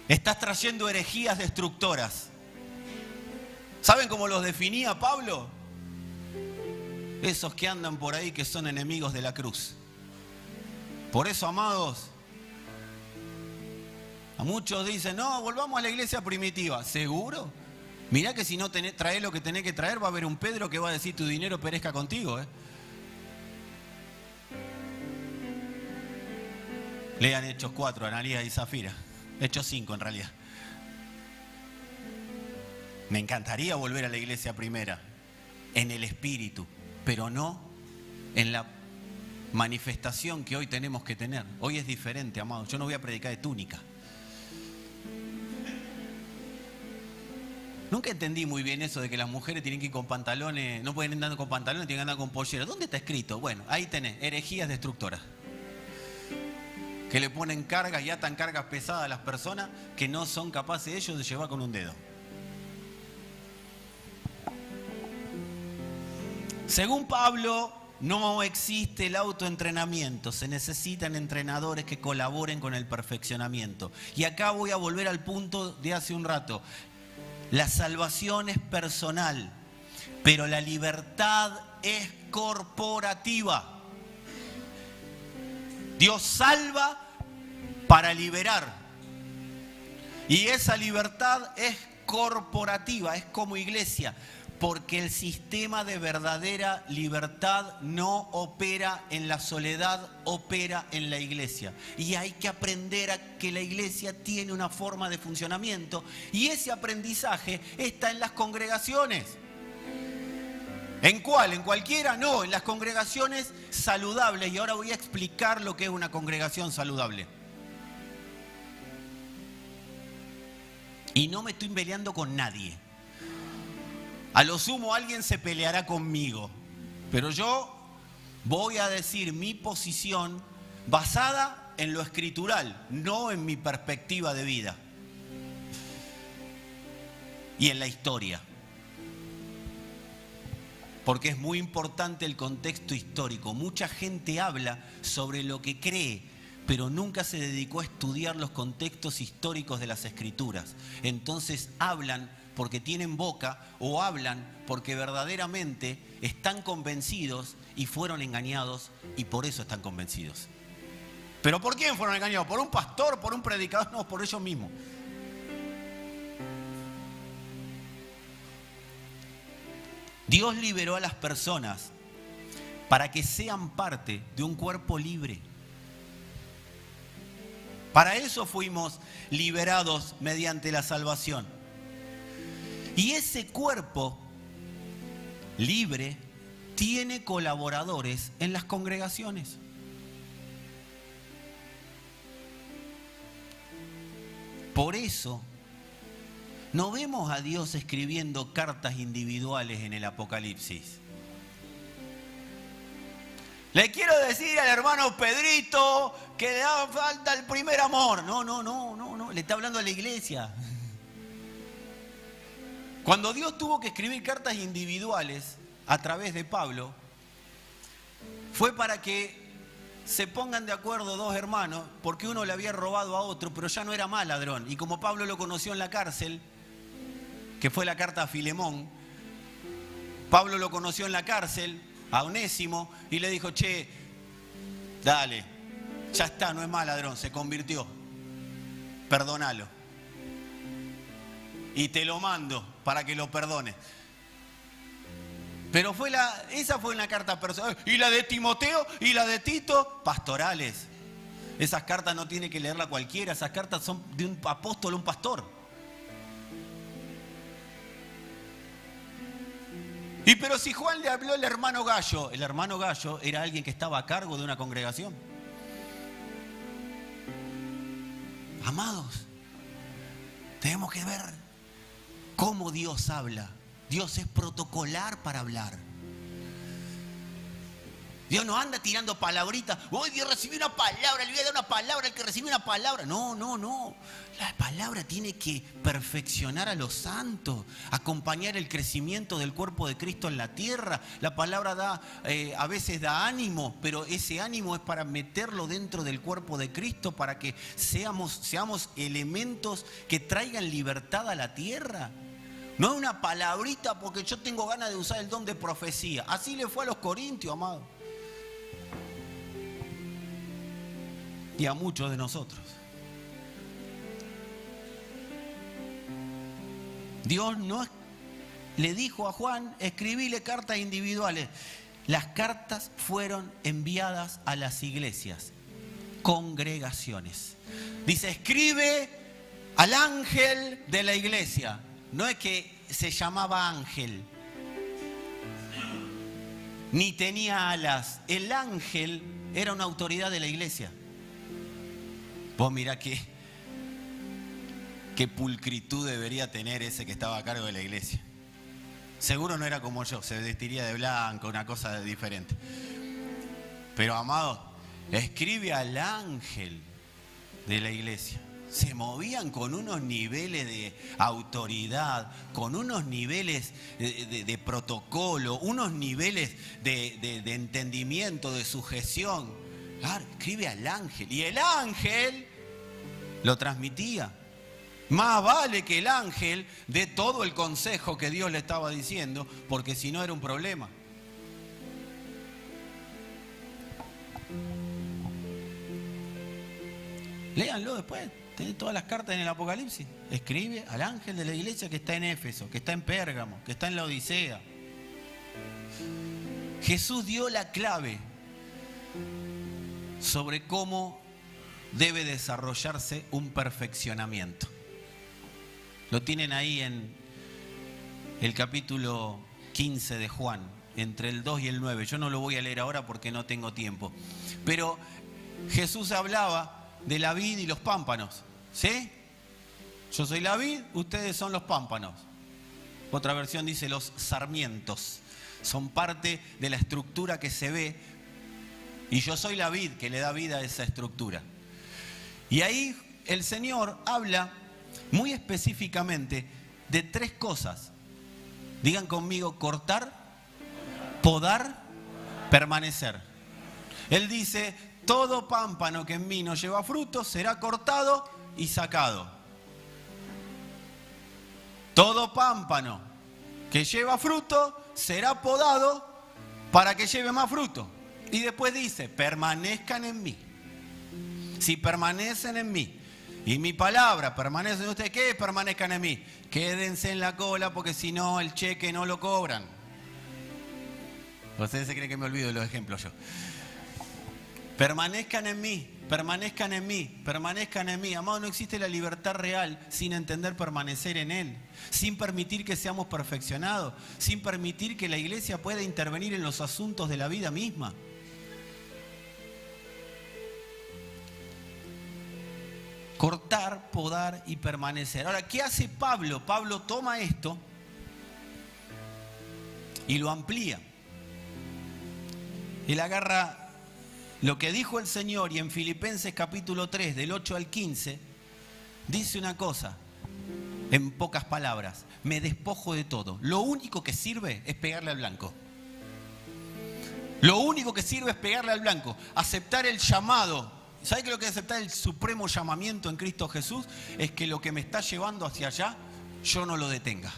A: Estás trayendo herejías destructoras. ¿Saben cómo los definía Pablo? Esos que andan por ahí que son enemigos de la cruz. Por eso, amados, a muchos dicen, no, volvamos a la iglesia primitiva. ¿Seguro? Mirá que si no traes lo que tenés que traer, va a haber un Pedro que va a decir tu dinero perezca contigo. Lean Hechos 4, Ananías y Zafira. Hechos 5 en realidad. Me encantaría volver a la iglesia primera, en el espíritu, pero no en la manifestación que hoy tenemos que tener. Hoy es diferente, amados. Yo no voy a predicar de túnica. Nunca entendí muy bien eso de que las mujeres tienen que ir con pantalones, no pueden andar con pantalones, tienen que andar con pollera. ¿Dónde está escrito? Bueno, ahí tenés, herejías destructoras. Que le ponen cargas y atan cargas pesadas a las personas que no son capaces ellos de llevar con un dedo. Según Pablo, no existe el autoentrenamiento, se necesitan entrenadores que colaboren con el perfeccionamiento. Y acá voy a volver al punto de hace un rato. La salvación es personal, pero la libertad es corporativa. Dios salva para liberar. Y esa libertad es corporativa, es como iglesia. Porque el sistema de verdadera libertad no opera en la soledad, opera en la iglesia. Y hay que aprender a que la iglesia tiene una forma de funcionamiento. Y ese aprendizaje está en las congregaciones. ¿En cuál? ¿En cualquiera? No, en las congregaciones saludables. Y ahora voy a explicar lo que es una congregación saludable. Y no me estoy peleando con nadie. A lo sumo alguien se peleará conmigo, pero yo voy a decir mi posición basada en lo escritural, no en mi perspectiva de vida y en la historia. Porque es muy importante el contexto histórico. Mucha gente habla sobre lo que cree, pero nunca se dedicó a estudiar los contextos históricos de las escrituras. Entonces hablan porque tienen boca o hablan porque verdaderamente están convencidos y fueron engañados y por eso están convencidos. ¿Pero por quién fueron engañados? ¿Por un pastor? ¿Por un predicador? No, por ellos mismos. Dios liberó a las personas para que sean parte de un cuerpo libre. Para eso fuimos liberados mediante la salvación. Y ese cuerpo libre tiene colaboradores en las congregaciones. Por eso no vemos a Dios escribiendo cartas individuales en el Apocalipsis. Le quiero decir al hermano Pedrito que le da falta el primer amor. No, le está hablando a la iglesia. Cuando Dios tuvo que escribir cartas individuales a través de Pablo, fue para que se pongan de acuerdo dos hermanos, porque uno le había robado a otro, pero ya no era más ladrón. Y como Pablo lo conoció en la cárcel, que fue la carta a Filemón, Pablo lo conoció en la cárcel, a Onésimo, y le dijo, che, dale, ya está, no es más ladrón, se convirtió, perdónalo. Y te lo mando para que lo perdones. Pero esa fue una carta personal. Y la de Timoteo y la de Tito, pastorales. Esas cartas no tiene que leerla cualquiera, esas cartas son de un apóstol o un pastor. Y pero si Juan le habló al hermano Gallo, el hermano Gallo era alguien que estaba a cargo de una congregación. Amados, tenemos que ver cómo Dios habla. Dios es protocolar para hablar. Dios no anda tirando palabritas. Hoy Dios recibió una palabra, le voy a dar una palabra al que recibió una palabra. No. La palabra tiene que perfeccionar a los santos, acompañar el crecimiento del cuerpo de Cristo en la tierra. La palabra a veces da ánimo, pero ese ánimo es para meterlo dentro del cuerpo de Cristo, para que seamos elementos que traigan libertad a la tierra. No es una palabrita porque yo tengo ganas de usar el don de profecía. Así le fue a los corintios, amado. Y a muchos de nosotros. Dios no le dijo a Juan, escribile cartas individuales. Las cartas fueron enviadas a las iglesias, congregaciones. Dice, escribe al ángel de la iglesia. No es que se llamaba ángel, ni tenía alas. El ángel era una autoridad de la iglesia. Vos mirá qué pulcritud debería tener ese que estaba a cargo de la iglesia. Seguro no era como yo, se vestiría de blanco, una cosa diferente. Pero amado, escribe al ángel de la iglesia. Se movían con unos niveles de autoridad, con unos niveles de protocolo, unos niveles de entendimiento, de sujeción. Claro, escribe al ángel. Y el ángel lo transmitía. Más vale que el ángel dé todo el consejo que Dios le estaba diciendo, porque si no era un problema. Léanlo después, tenés todas las cartas en el Apocalipsis. Escribe al ángel de la iglesia que está en Éfeso, que está en Pérgamo, que está en la Odisea. Jesús dio la clave sobre cómo debe desarrollarse un perfeccionamiento. Lo tienen ahí en el capítulo 15 de Juan, entre el 2 y el 9. Yo no lo voy a leer ahora porque no tengo tiempo. Pero Jesús hablaba de la vid y los pámpanos, ¿sí? Yo soy la vid, ustedes son los pámpanos. Otra versión dice los sarmientos. Son parte de la estructura que se ve. Y yo soy la vid que le da vida a esa estructura. Y ahí el Señor habla muy específicamente de 3 cosas. Digan conmigo: cortar, podar, permanecer. Él dice: todo pámpano que en mí no lleva fruto será cortado y sacado. Todo pámpano que lleva fruto será podado para que lleve más fruto. Y después dice: permanezcan en mí. Si permanecen en mí y mi palabra permanece en ustedes, ¿qué es permanezcan en mí? Quédense en la cola, porque si no el cheque no lo cobran. Ustedes se creen que me olvido de los ejemplos yo. Permanezcan en mí, permanezcan en mí, permanezcan en mí. Amado, no existe la libertad real sin entender permanecer en Él, sin permitir que seamos perfeccionados, sin permitir que la iglesia pueda intervenir en los asuntos de la vida misma. Cortar, podar y permanecer. Ahora, ¿qué hace Pablo? Pablo toma esto y lo amplía. Él agarra lo que dijo el Señor y en Filipenses capítulo 3, del 8 al 15, dice una cosa, en pocas palabras: me despojo de todo. Lo único que sirve es pegarle al blanco. Lo único que sirve es pegarle al blanco. Aceptar el llamado. ¿Sabe qué es lo que es aceptar el supremo llamamiento en Cristo Jesús? Es que lo que me está llevando hacia allá, yo no lo detenga.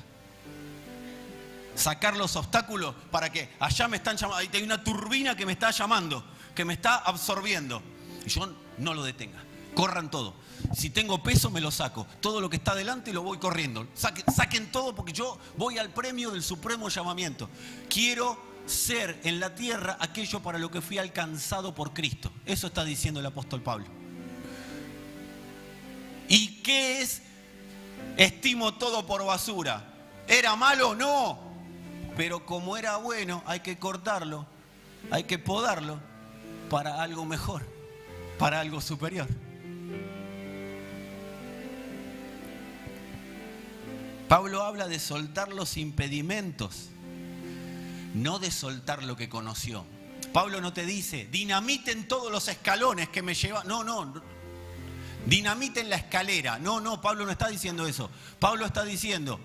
A: Sacar los obstáculos para que allá me están llamando. Ahí hay una turbina que me está llamando, que me está absorbiendo. Y yo no lo detenga. Corran todo. Si tengo peso, me lo saco. Todo lo que está delante lo voy corriendo. Saquen todo, porque yo voy al premio del supremo llamamiento. Quiero ser en la tierra aquello para lo que fui alcanzado por Cristo. Eso está diciendo el apóstol Pablo. ¿Y qué es? Estimo todo por basura. ¿Era malo? No. Pero como era bueno, hay que cortarlo, hay que podarlo para algo mejor, para algo superior. Pablo habla de soltar los impedimentos, no de soltar lo que conoció. Pablo no te dice: dinamiten todos los escalones que me llevan. No. Dinamiten la escalera. No, Pablo no está diciendo eso. Pablo está diciendo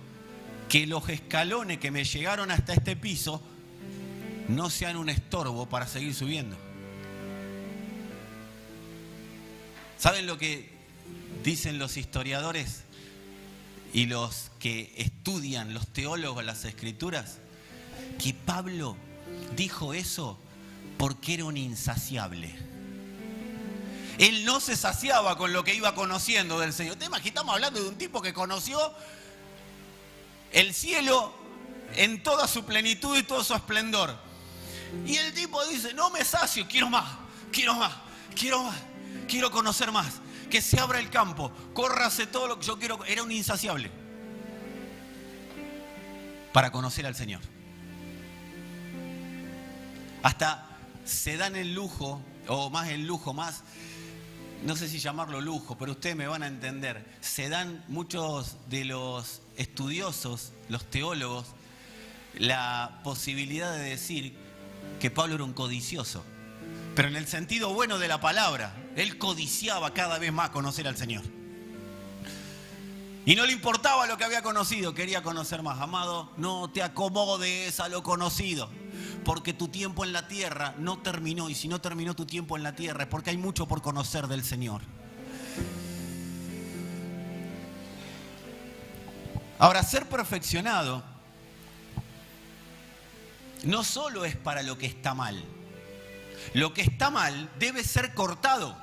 A: que los escalones que me llegaron hasta este piso no sean un estorbo para seguir subiendo. ¿Saben lo que dicen los historiadores y los que estudian, los teólogos, las escrituras? Que Pablo dijo eso porque era un insaciable. Él no se saciaba con lo que iba conociendo del Señor. ¿Te imaginas? Estamos hablando de un tipo que conoció el cielo en toda su plenitud y todo su esplendor. Y el tipo dice: no me sacio, quiero más, quiero conocer más. Que se abra el campo, córrase todo lo que yo quiero. Era un insaciable para conocer al Señor. Hasta se dan el lujo o más el lujo, más, no sé si llamarlo lujo, pero ustedes me van a entender, se dan muchos de los estudiosos, los teólogos, la posibilidad de decir que Pablo era un codicioso, pero en el sentido bueno de la palabra. Él codiciaba cada vez más conocer al Señor. Y no le importaba lo que había conocido, quería conocer más. Amado, no te acomodes a lo conocido, porque tu tiempo en la tierra no terminó. Y si no terminó tu tiempo en la tierra es porque hay mucho por conocer del Señor. Ahora, ser perfeccionado no solo es para lo que está mal. Lo que está mal debe ser cortado,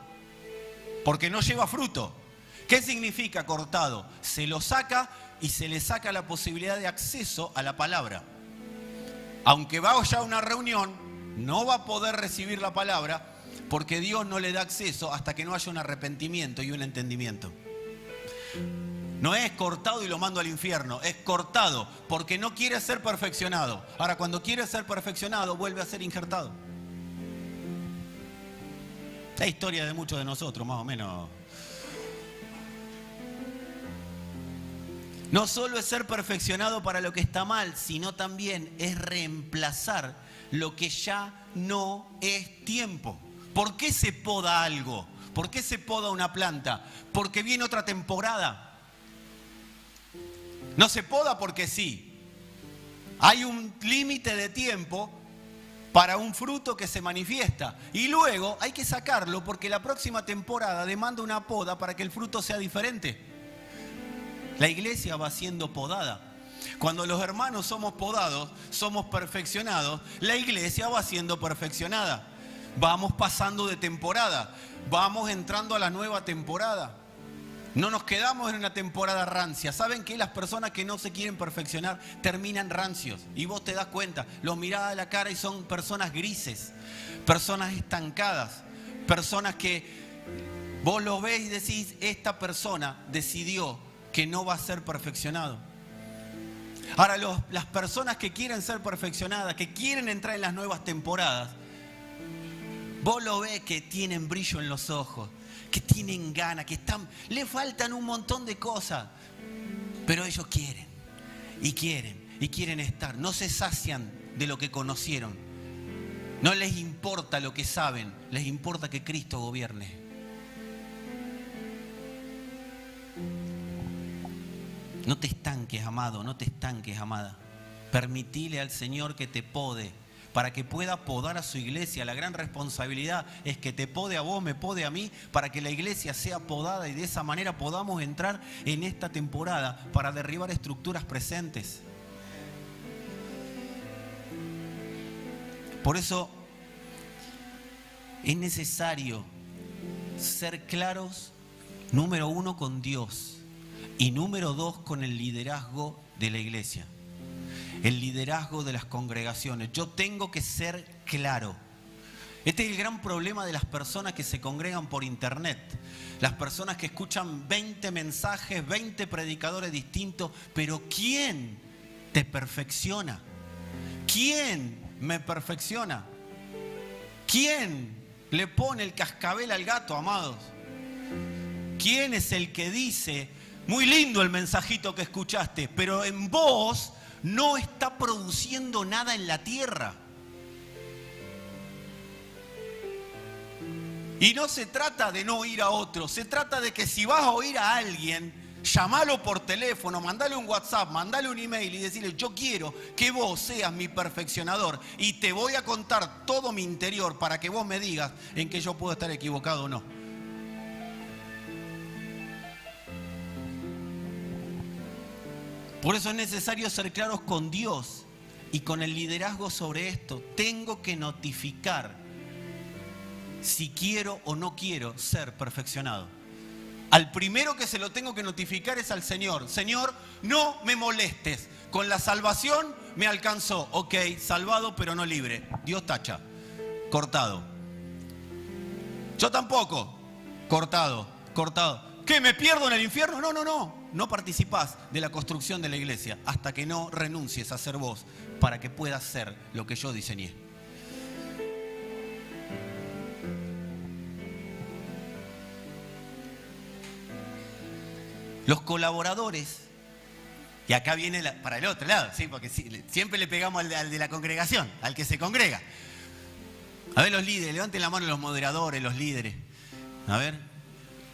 A: porque no lleva fruto. ¿Qué significa cortado? Se lo saca y se le saca la posibilidad de acceso a la palabra. Aunque vaya a una reunión, no va a poder recibir la palabra porque Dios no le da acceso hasta que no haya un arrepentimiento y un entendimiento. No es cortado y lo mando al infierno, es cortado porque no quiere ser perfeccionado. Ahora, cuando quiere ser perfeccionado, vuelve a ser injertado. La historia de muchos de nosotros, más o menos. No solo es ser perfeccionado para lo que está mal, sino también es reemplazar lo que ya no es tiempo. ¿Por qué se poda algo? ¿Por qué se poda una planta? Porque viene otra temporada. No se poda porque sí. Hay un límite de tiempo para un fruto que se manifiesta. Y luego hay que sacarlo porque la próxima temporada demanda una poda para que el fruto sea diferente. La iglesia va siendo podada. Cuando los hermanos somos podados, somos perfeccionados, la iglesia va siendo perfeccionada. Vamos pasando de temporada, vamos entrando a la nueva temporada. No nos quedamos en una temporada rancia. ¿Saben qué? Las personas que no se quieren perfeccionar terminan rancios. Y vos te das cuenta, los mirás a la cara y son personas grises, personas estancadas, personas que vos lo ves y decís, esta persona decidió que no va a ser perfeccionado. Ahora, las personas que quieren ser perfeccionadas, que quieren entrar en las nuevas temporadas, vos lo ves que tienen brillo en los ojos, que tienen ganas, le faltan un montón de cosas, pero ellos quieren y quieren estar. No se sacian de lo que conocieron. No les importa lo que saben, les importa que Cristo gobierne. No te estanques, amado, no te estanques, amada. Permitile al Señor que te pode, para que pueda podar a su iglesia. La gran responsabilidad es que te pode a vos, me pode a mí, para que la iglesia sea podada y de esa manera podamos entrar en esta temporada para derribar estructuras presentes. Por eso es necesario ser claros, número uno, con Dios. Y número dos, con el liderazgo de la iglesia, el liderazgo de las congregaciones. Yo tengo que ser claro. Este es el gran problema de las personas que se congregan por internet. Las personas que escuchan 20 mensajes, 20 predicadores distintos, pero ¿quién te perfecciona? ¿Quién me perfecciona? ¿Quién le pone el cascabel al gato, amados? ¿Quién es el que dice, muy lindo el mensajito que escuchaste, pero en vos no está produciendo nada en la tierra? Y no se trata de no oír a otro, se trata de que si vas a oír a alguien, llamalo por teléfono, mandale un WhatsApp, mandale un email y decirle, yo quiero que vos seas mi perfeccionador y te voy a contar todo mi interior para que vos me digas en que yo puedo estar equivocado o no. Por eso es necesario ser claros con Dios y con el liderazgo sobre esto. Tengo que notificar si quiero o no quiero ser perfeccionado. Al primero que se lo tengo que notificar es al Señor. Señor, no me molestes. Con la salvación me alcanzó. Ok, salvado pero no libre. Dios tacha. Cortado. Yo tampoco. Cortado. ¿Qué, me pierdo en el infierno? No. No participás de la construcción de la iglesia hasta que no renuncies a ser vos para que puedas ser lo que yo diseñé. Los colaboradores, y acá viene para el otro lado, ¿sí? Porque siempre le pegamos al de la congregación, al que se congrega. A ver los líderes, levanten la mano los moderadores, los líderes. A ver,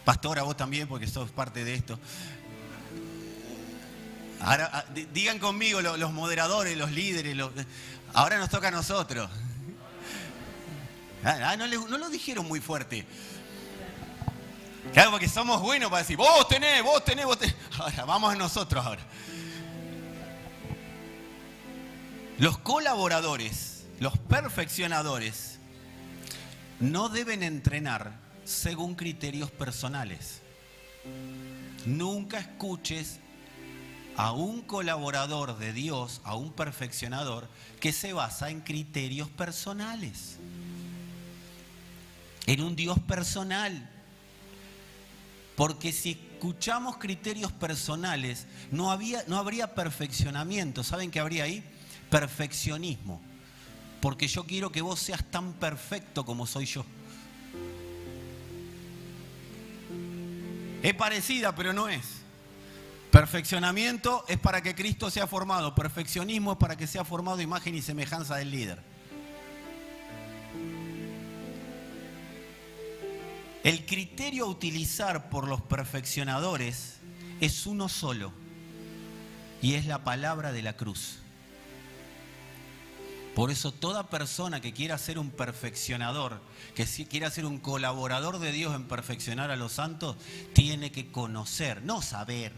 A: pastora, vos también, porque sos parte de esto. Ahora, digan conmigo los moderadores, los líderes, ahora nos toca a nosotros. No lo dijeron muy fuerte. Claro, porque somos buenos para decir, vos tenés. Ahora, vamos a nosotros ahora. Los colaboradores, los perfeccionadores, no deben entrenar según criterios personales. Nunca escuches a un colaborador de Dios, a un perfeccionador, que se basa en criterios personales. En un Dios personal. Porque si escuchamos criterios personales, no habría perfeccionamiento. ¿Saben qué habría ahí? Perfeccionismo. Porque yo quiero que vos seas tan perfecto como soy yo. Es parecida, pero no es. Perfeccionamiento es para que Cristo sea formado. Perfeccionismo es para que sea formado imagen y semejanza del líder. El criterio a utilizar por los perfeccionadores es uno solo, y es la palabra de la cruz. Por eso toda persona que quiera ser un perfeccionador, que quiera ser un colaborador de Dios en perfeccionar a los santos, tiene que conocer, no saber,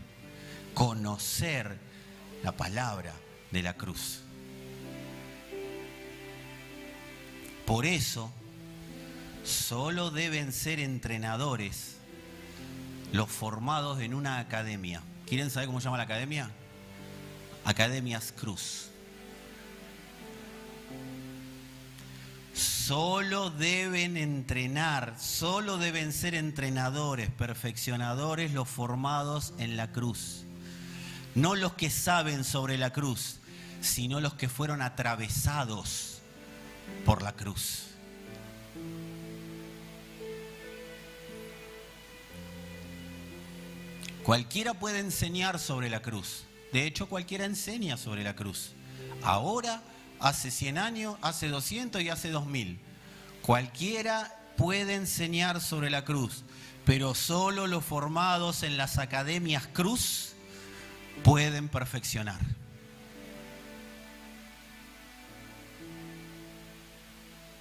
A: conocer la palabra de la cruz. Por eso, solo deben ser entrenadores los formados en una academia. ¿Quieren saber cómo se llama la academia? Academias Cruz. Solo deben entrenar, solo deben ser entrenadores, perfeccionadores los formados en la cruz. No los que saben sobre la cruz, sino los que fueron atravesados por la cruz. Cualquiera puede enseñar sobre la cruz. De hecho, cualquiera enseña sobre la cruz. Ahora, hace 100 años, hace 200 y hace 2000. Cualquiera puede enseñar sobre la cruz, pero solo los formados en las academias cruz pueden perfeccionar.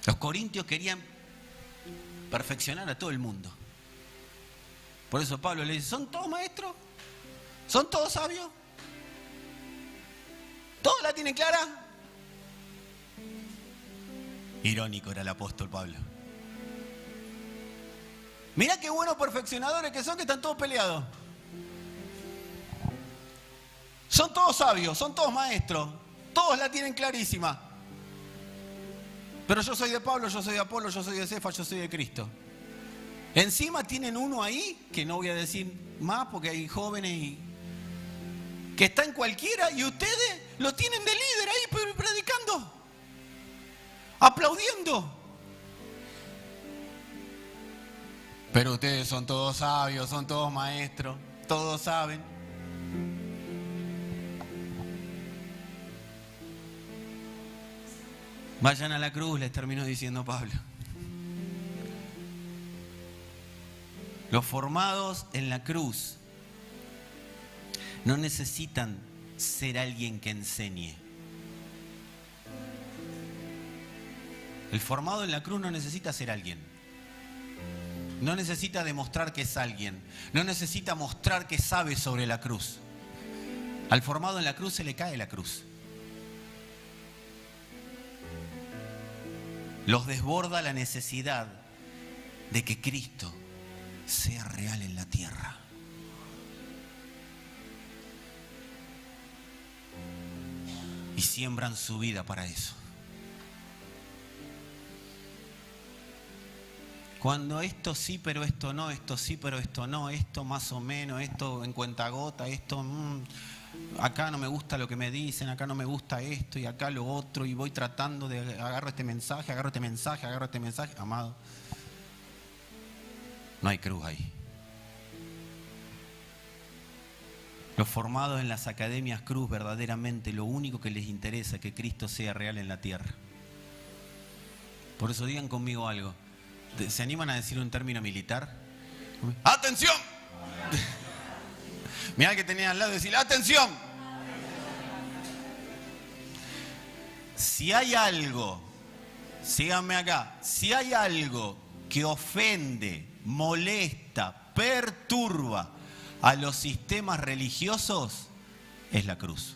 A: Los corintios querían perfeccionar a todo el mundo. Por eso Pablo le dice, ¿son todos maestros? ¿Son todos sabios? ¿Todos la tienen clara? Irónico era el apóstol Pablo. Mirá qué buenos perfeccionadores que están todos peleados. Son todos sabios, son todos maestros, todos la tienen clarísima. Pero yo soy de Pablo, yo soy de Apolo, yo soy de Cefas, yo soy de Cristo. Encima tienen uno ahí, que no voy a decir más porque hay jóvenes que está en cualquiera y ustedes lo tienen de líder ahí predicando, aplaudiendo. Pero ustedes son todos sabios, son todos maestros, todos saben. Vayan a la cruz, les terminó diciendo Pablo. Los formados en la cruz no necesitan ser alguien que enseñe. El formado en la cruz no necesita ser alguien. No necesita demostrar que es alguien. No necesita mostrar que sabe sobre la cruz. Al formado en la cruz se le cae la cruz. Los desborda la necesidad de que Cristo sea real en la tierra. Y siembran su vida para eso. Cuando esto sí, pero esto no, esto sí, pero esto no, esto más o menos, esto en cuentagota, esto, acá no me gusta lo que me dicen, acá no me gusta esto y acá lo otro, y voy tratando de agarro este mensaje, amado. No hay cruz ahí. Los formados en las academias Cruz verdaderamente lo único que les interesa es que Cristo sea real en la tierra. Por eso digan conmigo algo. ¿Se animan a decir un término militar? ¡Atención! Mirá que tenía al lado y decir ¡atención! Si hay algo, síganme acá, si hay algo que ofende, molesta, perturba a los sistemas religiosos, es la cruz.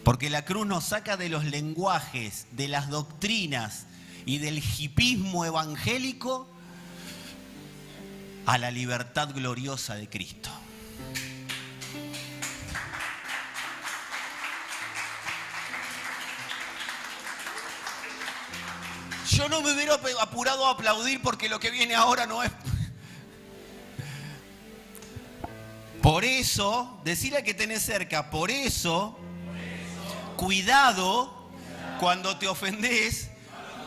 A: Porque la cruz nos saca de los lenguajes, de las doctrinas y del hipismo evangélico a la libertad gloriosa de Cristo. Yo no me hubiera apurado a aplaudir porque lo que viene ahora no es... Por eso, decirle a que tenés cerca, por eso, cuidado cuando te ofendés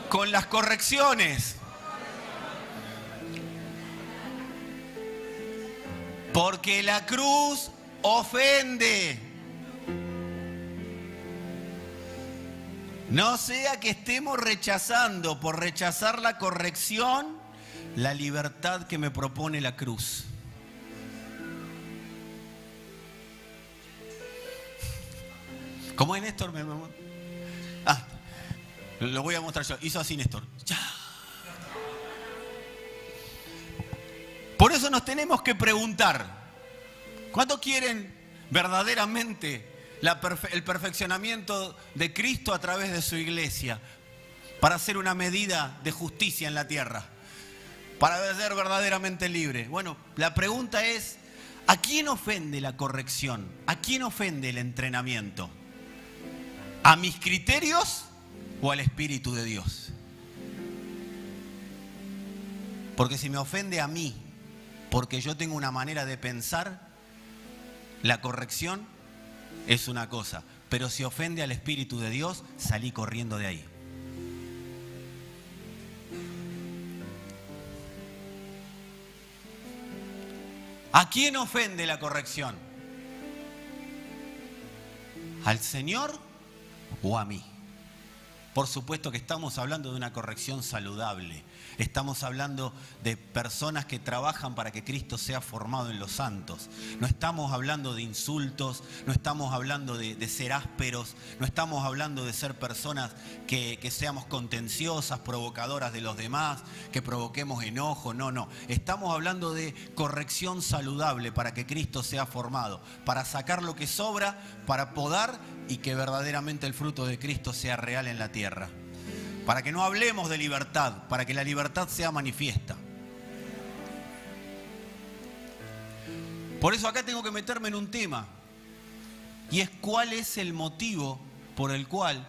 A: con las correcciones. Porque la cruz ofende. No sea que estemos rechazando, por rechazar la corrección, la libertad que me propone la cruz. ¿Cómo es Néstor? Lo voy a mostrar yo. Hizo así Néstor. Por eso nos tenemos que preguntar, ¿cuánto quieren verdaderamente el perfeccionamiento de Cristo a través de su iglesia para hacer una medida de justicia en la tierra, para ser verdaderamente libre? Bueno, la pregunta es, ¿a quién ofende la corrección? ¿A quién ofende el entrenamiento? ¿A mis criterios o al Espíritu de Dios? Porque si me ofende a mí, porque yo tengo una manera de pensar, la corrección es una cosa, pero si ofende al Espíritu de Dios, salí corriendo de ahí. ¿A quién ofende la corrección? ¿Al Señor o a mí? Por supuesto que estamos hablando de una corrección saludable. Estamos hablando de personas que trabajan para que Cristo sea formado en los santos. No estamos hablando de insultos, no estamos hablando de ser ásperos, no estamos hablando de ser personas que seamos contenciosas, provocadoras de los demás, que provoquemos enojo. No. Estamos hablando de corrección saludable para que Cristo sea formado, para sacar lo que sobra, para podar y que verdaderamente el fruto de Cristo sea real en la tierra. Para que no hablemos de libertad, para que la libertad sea manifiesta. Por eso acá tengo que meterme en un tema, y es cuál es el motivo por el cual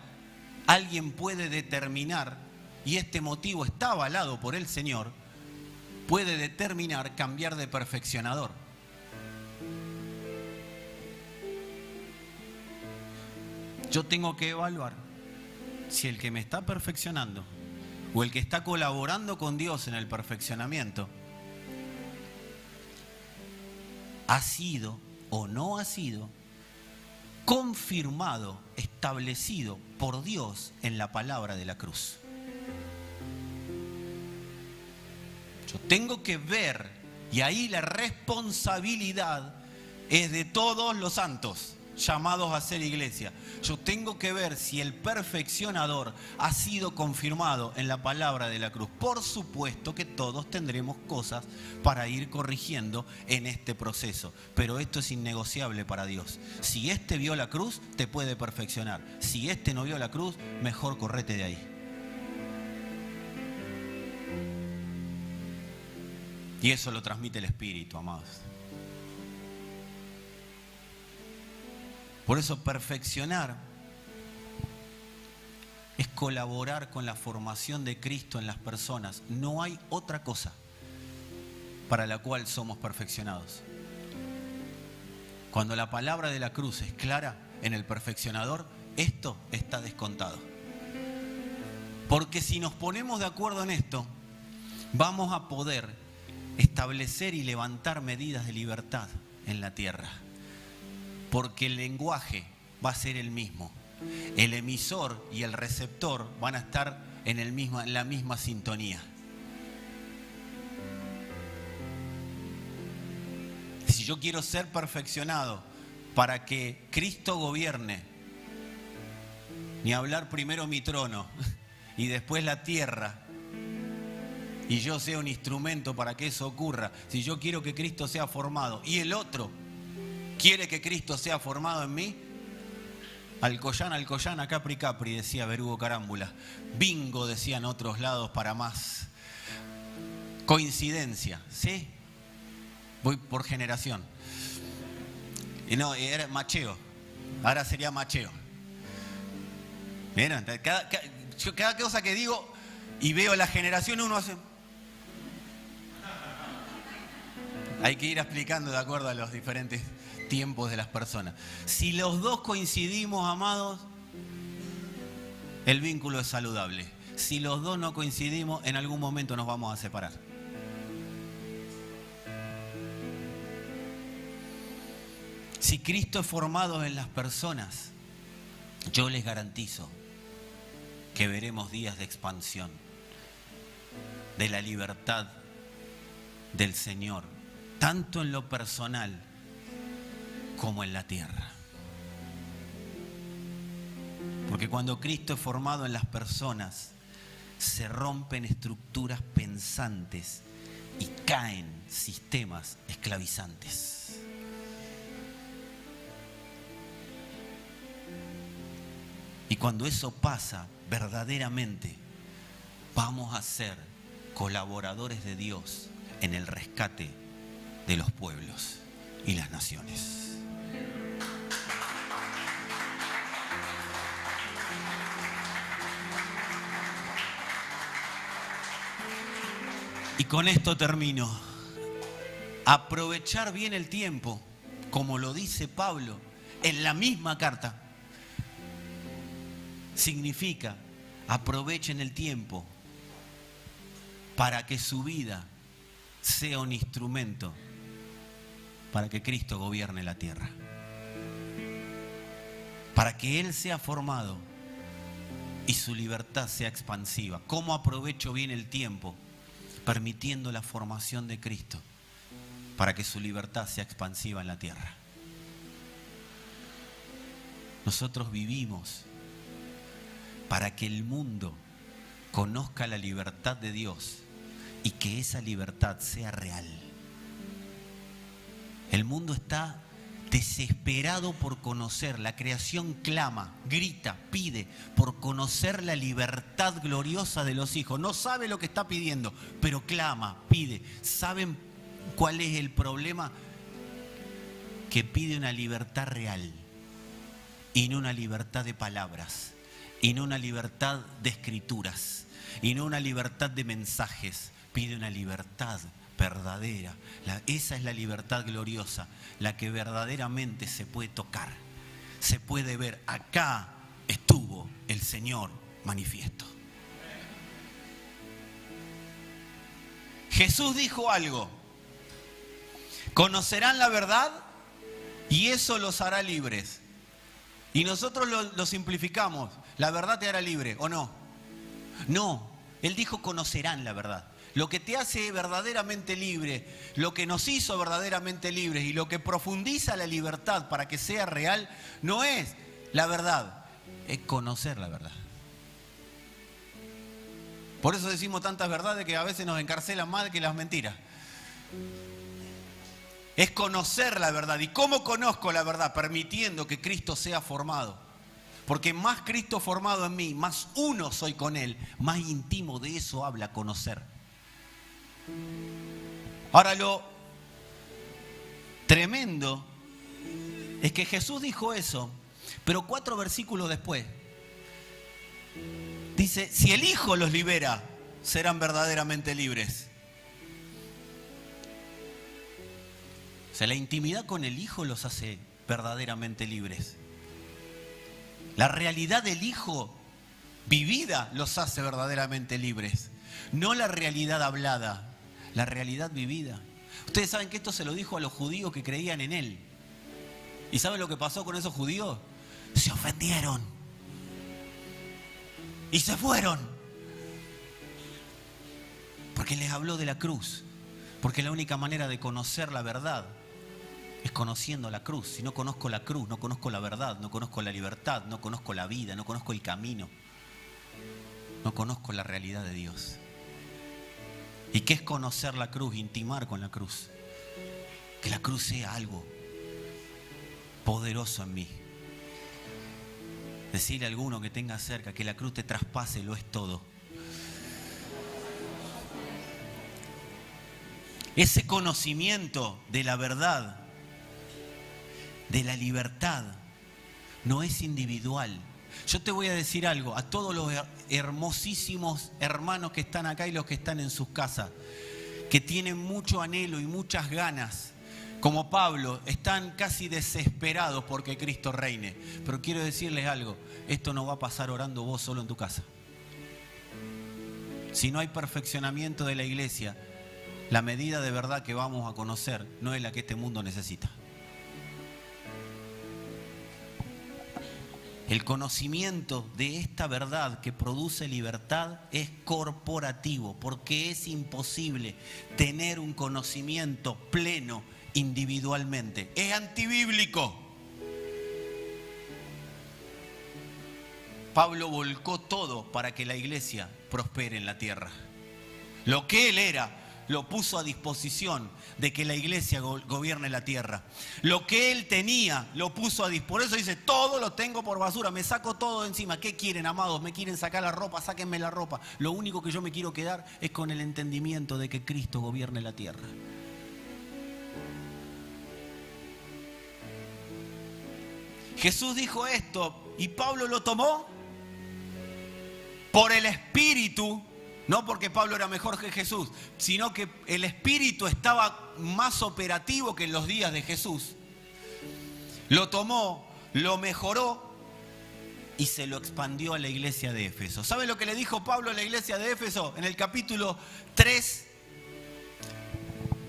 A: alguien puede determinar, y este motivo está avalado por el Señor, puede determinar cambiar de perfeccionador. Yo tengo que evaluar si el que me está perfeccionando o el que está colaborando con Dios en el perfeccionamiento ha sido o no ha sido confirmado, establecido por Dios en la palabra de la cruz. Yo tengo que ver, y ahí la responsabilidad es de todos los santos llamados a ser iglesia. Yo tengo que ver si el perfeccionador ha sido confirmado en la palabra de la cruz. Por supuesto que todos tendremos cosas para ir corrigiendo en este proceso, pero esto es innegociable para Dios. Si este vio la cruz, te puede perfeccionar. Si este no vio la cruz, mejor correte de ahí. Y eso lo transmite el Espíritu, amados. Por eso perfeccionar es colaborar con la formación de Cristo en las personas. No hay otra cosa para la cual somos perfeccionados. Cuando la palabra de la cruz es clara en el perfeccionador, esto está descontado. Porque si nos ponemos de acuerdo en esto, vamos a poder establecer y levantar medidas de libertad en la tierra. Porque el lenguaje va a ser el mismo. El emisor y el receptor van a estar en la misma sintonía. Si yo quiero ser perfeccionado para que Cristo gobierne, ni hablar primero mi trono y después la tierra, y yo sea un instrumento para que eso ocurra, si yo quiero que Cristo sea formado y el otro quiere que Cristo sea formado en mí, Alcoyana, Capri, decía Berugo Carámbula. Bingo, decían otros lados para más coincidencia, ¿sí? Voy por generación. Y no, era macheo. Ahora sería macheo. ¿Vieron? Cada cosa que digo y veo la generación, uno hace... Hay que ir explicando de acuerdo a los diferentes tiempos de las personas. Si los dos coincidimos, amados, el vínculo es saludable. Si los dos no coincidimos, en algún momento nos vamos a separar. Si Cristo es formado en las personas, yo les garantizo que veremos días de expansión, de la libertad del Señor, tanto en lo personal como en la tierra. Porque cuando Cristo es formado en las personas, se rompen estructuras pensantes y caen sistemas esclavizantes. Y cuando eso pasa, verdaderamente vamos a ser colaboradores de Dios en el rescate de los pueblos y las naciones. Y con esto termino. Aprovechar bien el tiempo, como lo dice Pablo en la misma carta, significa aprovechen el tiempo para que su vida sea un instrumento para que Cristo gobierne la tierra, para que Él sea formado y su libertad sea expansiva. ¿Cómo aprovecho bien el tiempo? Permitiendo la formación de Cristo para que su libertad sea expansiva en la tierra. Nosotros vivimos para que el mundo conozca la libertad de Dios y que esa libertad sea real. El mundo está desesperado por conocer, la creación clama, grita, pide por conocer la libertad gloriosa de los hijos. No sabe lo que está pidiendo, pero clama, pide. ¿Saben cuál es el problema? Que pide una libertad real y no una libertad de palabras, y no una libertad de escrituras, y no una libertad de mensajes. Pide una libertad verdadera. Esa es la libertad gloriosa, la que verdaderamente se puede tocar, se puede ver. Acá estuvo el Señor manifiesto. Jesús dijo algo: conocerán la verdad y eso los hará libres. Y nosotros lo simplificamos: la verdad te hará libre, ¿o no? No, Él dijo conocerán la verdad. Lo que te hace verdaderamente libre, lo que nos hizo verdaderamente libres y lo que profundiza la libertad para que sea real, no es la verdad, es conocer la verdad. Por eso decimos tantas verdades que a veces nos encarcelan más que las mentiras. Es conocer la verdad. ¿Y cómo conozco la verdad? Permitiendo que Cristo sea formado. Porque más Cristo formado en mí, más uno soy con Él, más íntimo de eso habla conocer. Ahora, lo tremendo es que Jesús dijo eso, pero 4 versículos después dice: si el Hijo los libera, serán verdaderamente libres. O sea, la intimidad con el Hijo los hace verdaderamente libres. La realidad del Hijo vivida los hace verdaderamente libres. No la realidad hablada, la realidad vivida. Ustedes saben que esto se lo dijo a los judíos que creían en Él. ¿Y saben lo que pasó con esos judíos? Se ofendieron. Y se fueron. Porque les habló de la cruz. Porque la única manera de conocer la verdad es conociendo la cruz. Si no conozco la cruz, no conozco la verdad, no conozco la libertad, no conozco la vida, no conozco el camino. No conozco la realidad de Dios. ¿Y qué es conocer la cruz? Intimar con la cruz. Que la cruz sea algo poderoso en mí. Decirle a alguno que tenga cerca que la cruz te traspase, lo es todo. Ese conocimiento de la verdad, de la libertad, no es individual. Yo te voy a decir algo, a todos los hermosísimos hermanos que están acá y los que están en sus casas, que tienen mucho anhelo y muchas ganas, como Pablo, están casi desesperados porque Cristo reine. Pero quiero decirles algo, esto no va a pasar orando vos solo en tu casa. Si no hay perfeccionamiento de la iglesia, la medida de verdad que vamos a conocer no es la que este mundo necesita. El conocimiento de esta verdad que produce libertad es corporativo, porque es imposible tener un conocimiento pleno individualmente. Es antibíblico. Pablo volcó todo para que la iglesia prospere en la tierra. Lo que él era, lo puso a disposición de que la iglesia gobierne la tierra. Lo que él tenía, lo puso a disposición. Por eso dice, todo lo tengo por basura, me saco todo de encima. ¿Qué quieren, amados? ¿Me quieren sacar la ropa? Sáquenme la ropa. Lo único que yo me quiero quedar es con el entendimiento de que Cristo gobierne la tierra. Jesús dijo esto y Pablo lo tomó por el Espíritu. No porque Pablo era mejor que Jesús, sino que el Espíritu estaba más operativo que en los días de Jesús. Lo tomó, lo mejoró y se lo expandió a la iglesia de Éfeso. ¿Sabe lo que le dijo Pablo a la iglesia de Éfeso en el capítulo 3?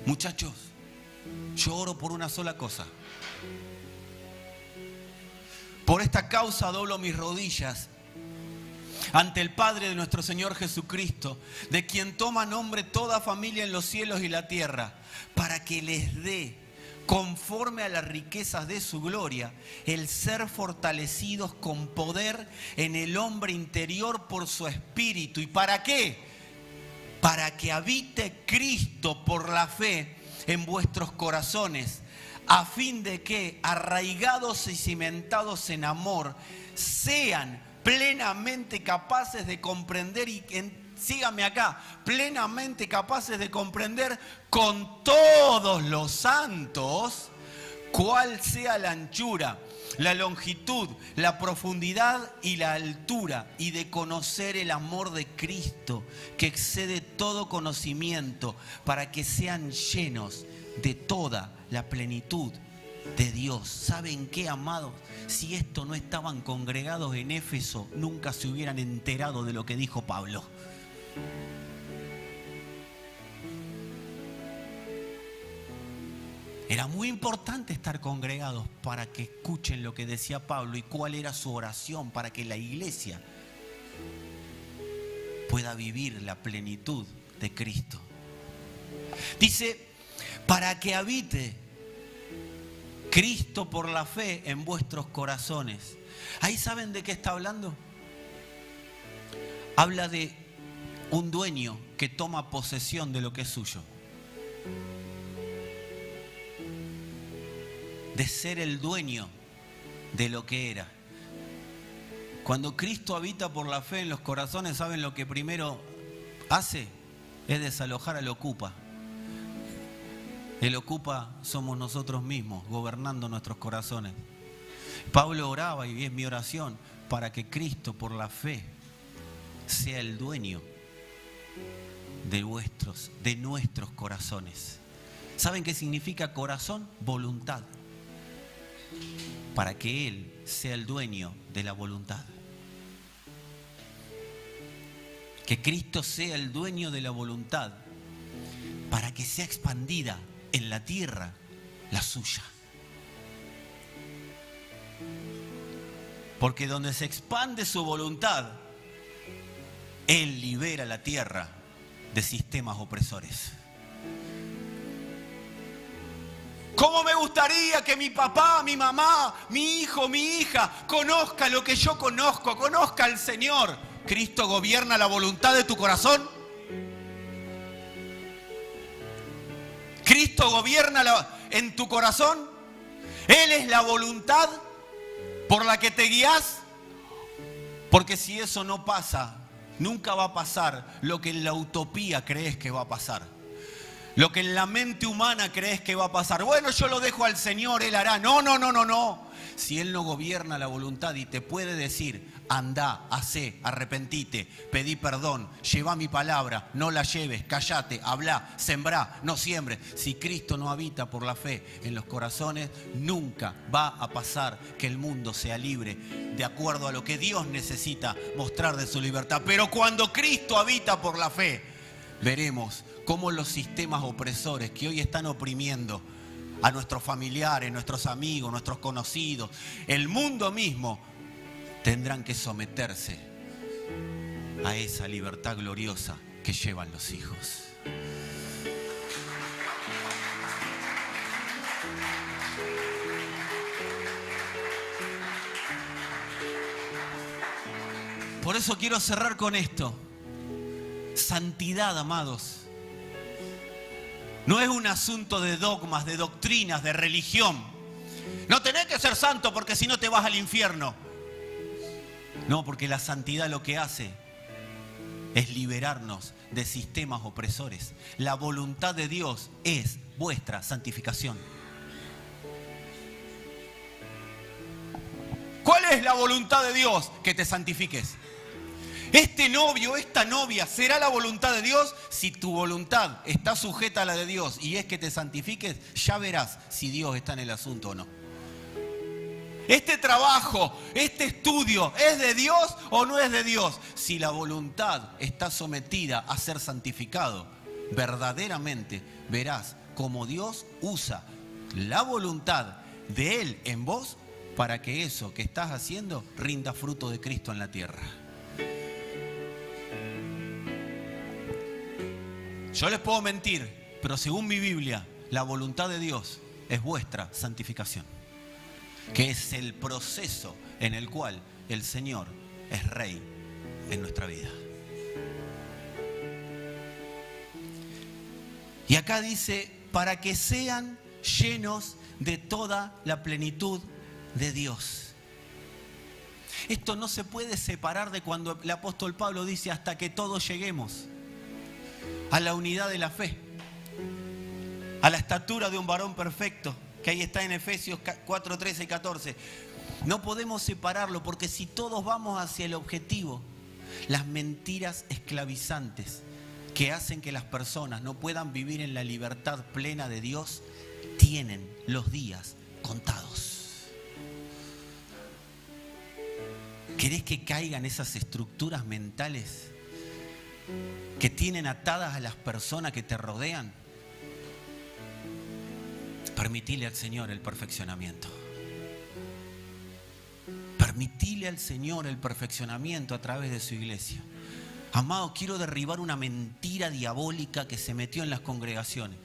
A: Muchachos, yo oro por una sola cosa. Por esta causa doblo mis rodillas ante el Padre de nuestro Señor Jesucristo, de quien toma nombre toda familia en los cielos y la tierra, para que les dé, conforme a las riquezas de su gloria, el ser fortalecidos con poder en el hombre interior por su Espíritu. ¿Y para qué? Para que habite Cristo por la fe en vuestros corazones, a fin de que, arraigados y cimentados en amor, sean plenamente capaces de comprender, síganme acá, plenamente capaces de comprender con todos los santos cuál sea la anchura, la longitud, la profundidad y la altura, y de conocer el amor de Cristo que excede todo conocimiento, para que sean llenos de toda la plenitud de Dios. ¿Saben qué, amados? Si esto no estaban congregados en Éfeso, nunca se hubieran enterado de lo que dijo Pablo. Era muy importante estar congregados para que escuchen lo que decía Pablo y cuál era su oración para que la iglesia pueda vivir la plenitud de Cristo. Dice, para que habite Cristo por la fe en vuestros corazones. ¿Ahí saben de qué está hablando? Habla de un dueño que toma posesión de lo que es suyo. De ser el dueño de lo que era. Cuando Cristo habita por la fe en los corazones, ¿saben lo que primero hace? Es desalojar al ocupa. El ocupa somos nosotros mismos, gobernando nuestros corazones. Pablo oraba, y es mi oración, para que Cristo por la fe sea el dueño de nuestros corazones. ¿Saben qué significa corazón? Voluntad. Para que Él sea el dueño de la voluntad. Que Cristo sea el dueño de la voluntad para que sea expandida en la tierra la suya. Porque donde se expande su voluntad, Él libera la tierra de sistemas opresores. ¿Cómo me gustaría que mi papá, mi mamá, mi hijo, mi hija conozca lo que yo conozco, conozca al Señor? ¿Cristo gobierna la voluntad de tu corazón? ¿Cristo gobierna en tu corazón? ¿Él es la voluntad por la que te guías? Porque si eso no pasa, nunca va a pasar lo que en la utopía crees que va a pasar. Lo que en la mente humana crees que va a pasar. Bueno, yo lo dejo al Señor, Él hará. No. Si Él no gobierna la voluntad y te puede decir, andá, hacé, arrepentite, pedí perdón, lleva mi palabra, no la lleves, callate, hablá, sembrá, no siembres. Si Cristo no habita por la fe en los corazones, nunca va a pasar que el mundo sea libre de acuerdo a lo que Dios necesita mostrar de su libertad. Pero cuando Cristo habita por la fe, veremos cómo los sistemas opresores que hoy están oprimiendo a nuestros familiares, nuestros amigos, nuestros conocidos, el mundo mismo, tendrán que someterse a esa libertad gloriosa que llevan los hijos. Por eso quiero cerrar con esto. Santidad, amados, no es un asunto de dogmas, de doctrinas, de religión. No tenés que ser santo porque si no te vas al infierno. No, porque la santidad lo que hace es liberarnos de sistemas opresores. La voluntad de Dios es vuestra santificación. ¿Cuál es la voluntad de Dios? Que te santifiques. Este novio, esta novia, ¿será la voluntad de Dios? Si tu voluntad está sujeta a la de Dios y es que te santifiques, ya verás si Dios está en el asunto o no. Este trabajo, este estudio, ¿es de Dios o no es de Dios? Si la voluntad está sometida a ser santificado, verdaderamente verás cómo Dios usa la voluntad de Él en vos para que eso que estás haciendo rinda fruto de Cristo en la tierra. Yo les puedo mentir, pero según mi Biblia, la voluntad de Dios es vuestra santificación, que es el proceso en el cual el Señor es Rey en nuestra vida. Y acá dice, para que sean llenos de toda la plenitud de Dios. Esto no se puede separar de cuando el apóstol Pablo dice, hasta que todos lleguemos a la unidad de la fe, a la estatura de un varón perfecto, que ahí está en Efesios 4, 13 y 14. No podemos separarlo porque si todos vamos hacia el objetivo, las mentiras esclavizantes que hacen que las personas no puedan vivir en la libertad plena de Dios, tienen los días contados. ¿Querés que caigan esas estructuras mentales que tienen atadas a las personas que te rodean? Permitile al Señor el perfeccionamiento. Permitile al Señor el perfeccionamiento a través de su iglesia. Amado, quiero derribar una mentira diabólica que se metió en las congregaciones.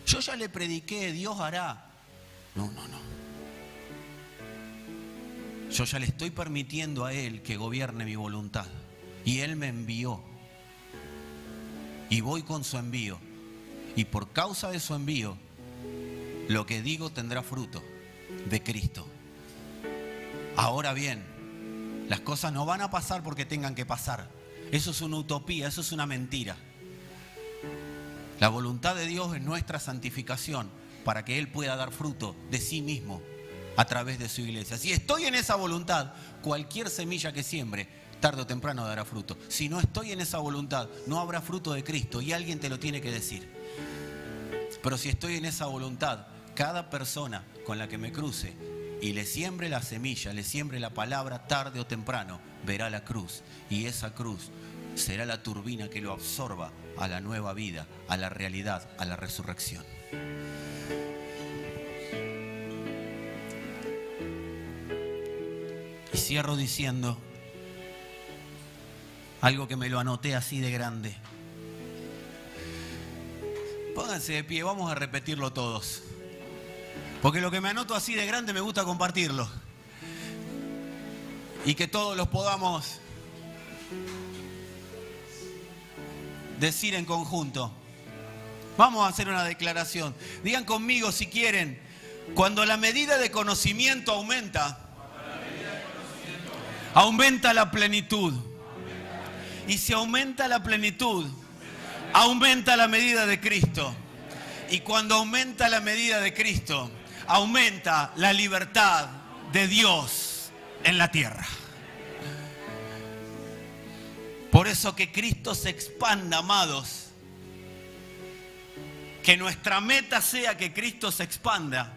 A: Yo ya le prediqué, Dios hará. No. Yo ya le estoy permitiendo a Él que gobierne mi voluntad. Y Él me envió. Y voy con su envío. Y por causa de su envío, lo que digo tendrá fruto de Cristo. Ahora bien, las cosas no van a pasar porque tengan que pasar. Eso es una utopía, eso es una mentira. La voluntad de Dios es nuestra santificación para que Él pueda dar fruto de sí mismo a través de su iglesia. Si estoy en esa voluntad, cualquier semilla que siembre, tarde o temprano dará fruto. Si no estoy en esa voluntad, no habrá fruto de Cristo y alguien te lo tiene que decir. Pero si estoy en esa voluntad, cada persona con la que me cruce y le siembre la semilla, le siembre la palabra, tarde o temprano verá la cruz. Y esa cruz será la turbina que lo absorba a la nueva vida, a la realidad, a la resurrección. Y cierro diciendo algo que me lo anoté así de grande. Pónganse de pie, vamos a repetirlo todos. Porque lo que me anoto así de grande me gusta compartirlo. Y que todos los podamos decir en conjunto. Vamos a hacer una declaración. Digan conmigo si quieren. Cuando la medida de conocimiento aumenta, aumenta la plenitud. Y si aumenta la plenitud, aumenta la medida de Cristo. Y cuando aumenta la medida de Cristo, aumenta la libertad de Dios en la tierra. Por eso que Cristo se expanda, amados. Que nuestra meta sea que Cristo se expanda.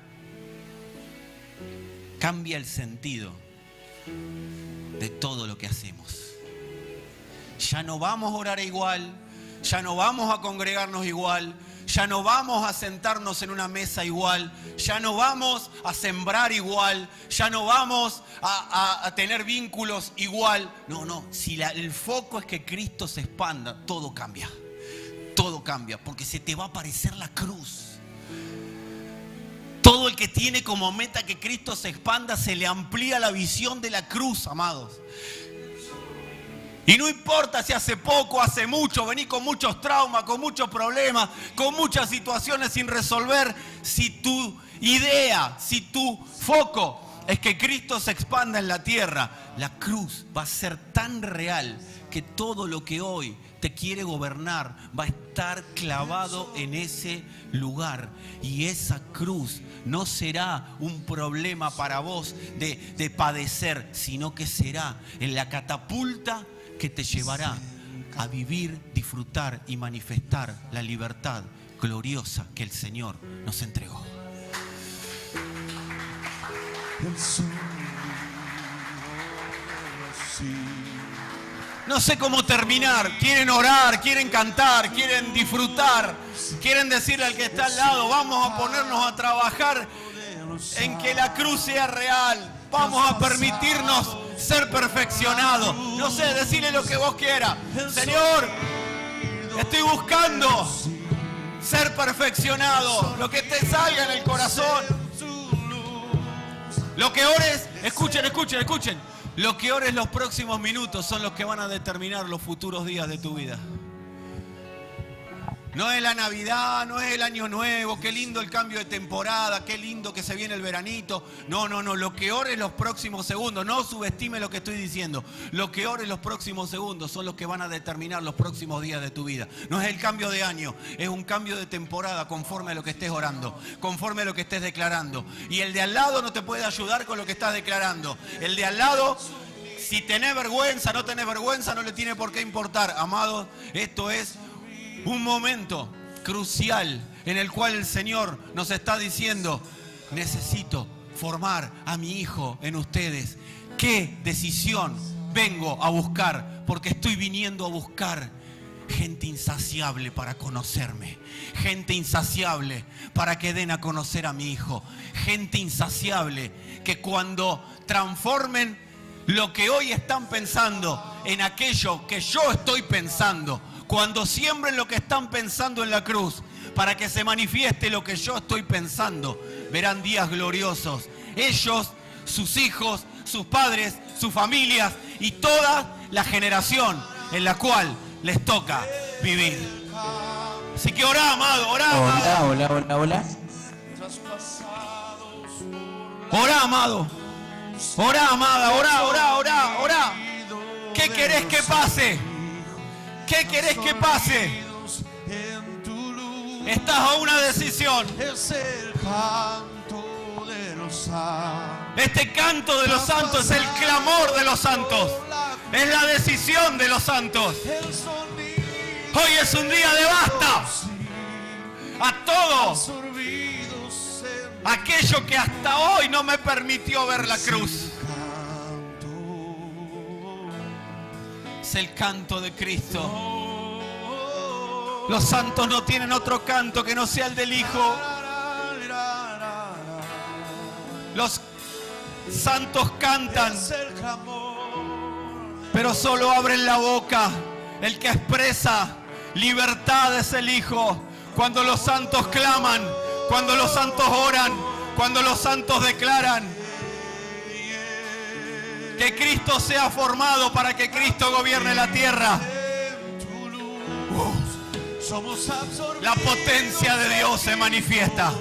A: Cambia el sentido de todo lo que hacemos. Ya no vamos a orar igual, ya no vamos a congregarnos igual, ya no vamos a sentarnos en una mesa igual, ya no vamos a sembrar igual, ya no vamos a tener vínculos igual. No, si el foco es que Cristo se expanda, todo cambia. Todo cambia, porque se te va a aparecer la cruz. Todo el que tiene como meta que Cristo se expanda, se le amplía la visión de la cruz, amados. Y no importa si hace poco, hace mucho, venís con muchos traumas, con muchos problemas, con muchas situaciones sin resolver. Si tu idea, si tu foco es que Cristo se expanda en la tierra, la cruz va a ser tan real que todo lo que hoy te quiere gobernar va a estar clavado en ese lugar. Y esa cruz no será un problema para vos de padecer, sino que será en la catapulta que te llevará a vivir, disfrutar y manifestar la libertad gloriosa que el Señor nos entregó. No sé cómo terminar. Quieren orar, quieren cantar, quieren disfrutar, quieren decirle al que está al lado, vamos a ponernos a trabajar en que la cruz sea real. Vamos a permitirnos ser perfeccionados. No sé, decirle lo que vos quieras. Señor, estoy buscando ser perfeccionado. Lo que te salga en el corazón. Lo que ores, escuchen. Lo que ores los próximos minutos son los que van a determinar los futuros días de tu vida. No es la Navidad, no es el Año Nuevo, qué lindo el cambio de temporada, qué lindo que se viene el veranito. No, lo que ores los próximos segundos, no subestime lo que estoy diciendo. Lo que ores los próximos segundos son los que van a determinar los próximos días de tu vida. No es el cambio de año, es un cambio de temporada conforme a lo que estés orando, conforme a lo que estés declarando. Y el de al lado no te puede ayudar con lo que estás declarando. El de al lado, si tenés vergüenza, no tenés vergüenza, no le tiene por qué importar. Amados, esto es un momento crucial en el cual el Señor nos está diciendo, necesito formar a mi hijo en ustedes. ¿Qué decisión vengo a buscar? Porque estoy viniendo a buscar gente insaciable para conocerme. Gente insaciable para que den a conocer a mi hijo. Gente insaciable que cuando transformen lo que hoy están pensando en aquello que yo estoy pensando, cuando siembren lo que están pensando en la cruz, para que se manifieste lo que yo estoy pensando, verán días gloriosos. Ellos, sus hijos, sus padres, sus familias y toda la generación en la cual les toca vivir. Así que orá, amado, orá, amado.
B: Hola.
A: Orá, amado. Orá, amada, orá. ¿Qué querés que pase? ¿Qué querés que pase? Estás a una decisión. Este canto de los santos es el clamor de los santos. Es la decisión de los santos. Hoy es un día de basta. A todo aquello que hasta hoy no me permitió ver la cruz. Es el canto de Cristo. Los santos no tienen otro canto que no sea el del Hijo. Los santos cantan, pero solo abren la boca. El que expresa libertad es el Hijo. Cuando los santos claman, cuando los santos oran, cuando los santos declaran que Cristo sea formado para que Cristo gobierne la tierra. La potencia de Dios se manifiesta.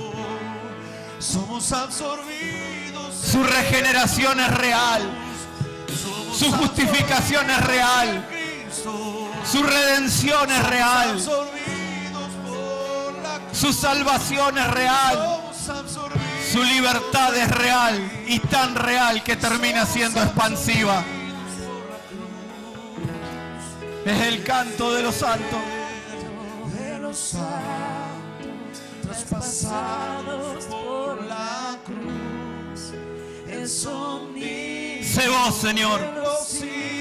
B: Somos absorbidos.
A: Su regeneración es real. Su justificación es real. Su redención es real. Su salvación es real. Su libertad es real. Y tan real que termina siendo expansiva. Es el canto de los santos.
B: Traspasados por la cruz,
A: sé vos, Señor,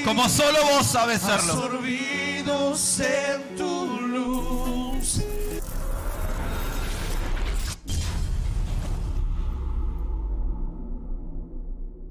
A: como solo vos sabes serlo.
B: Absorbidos en tu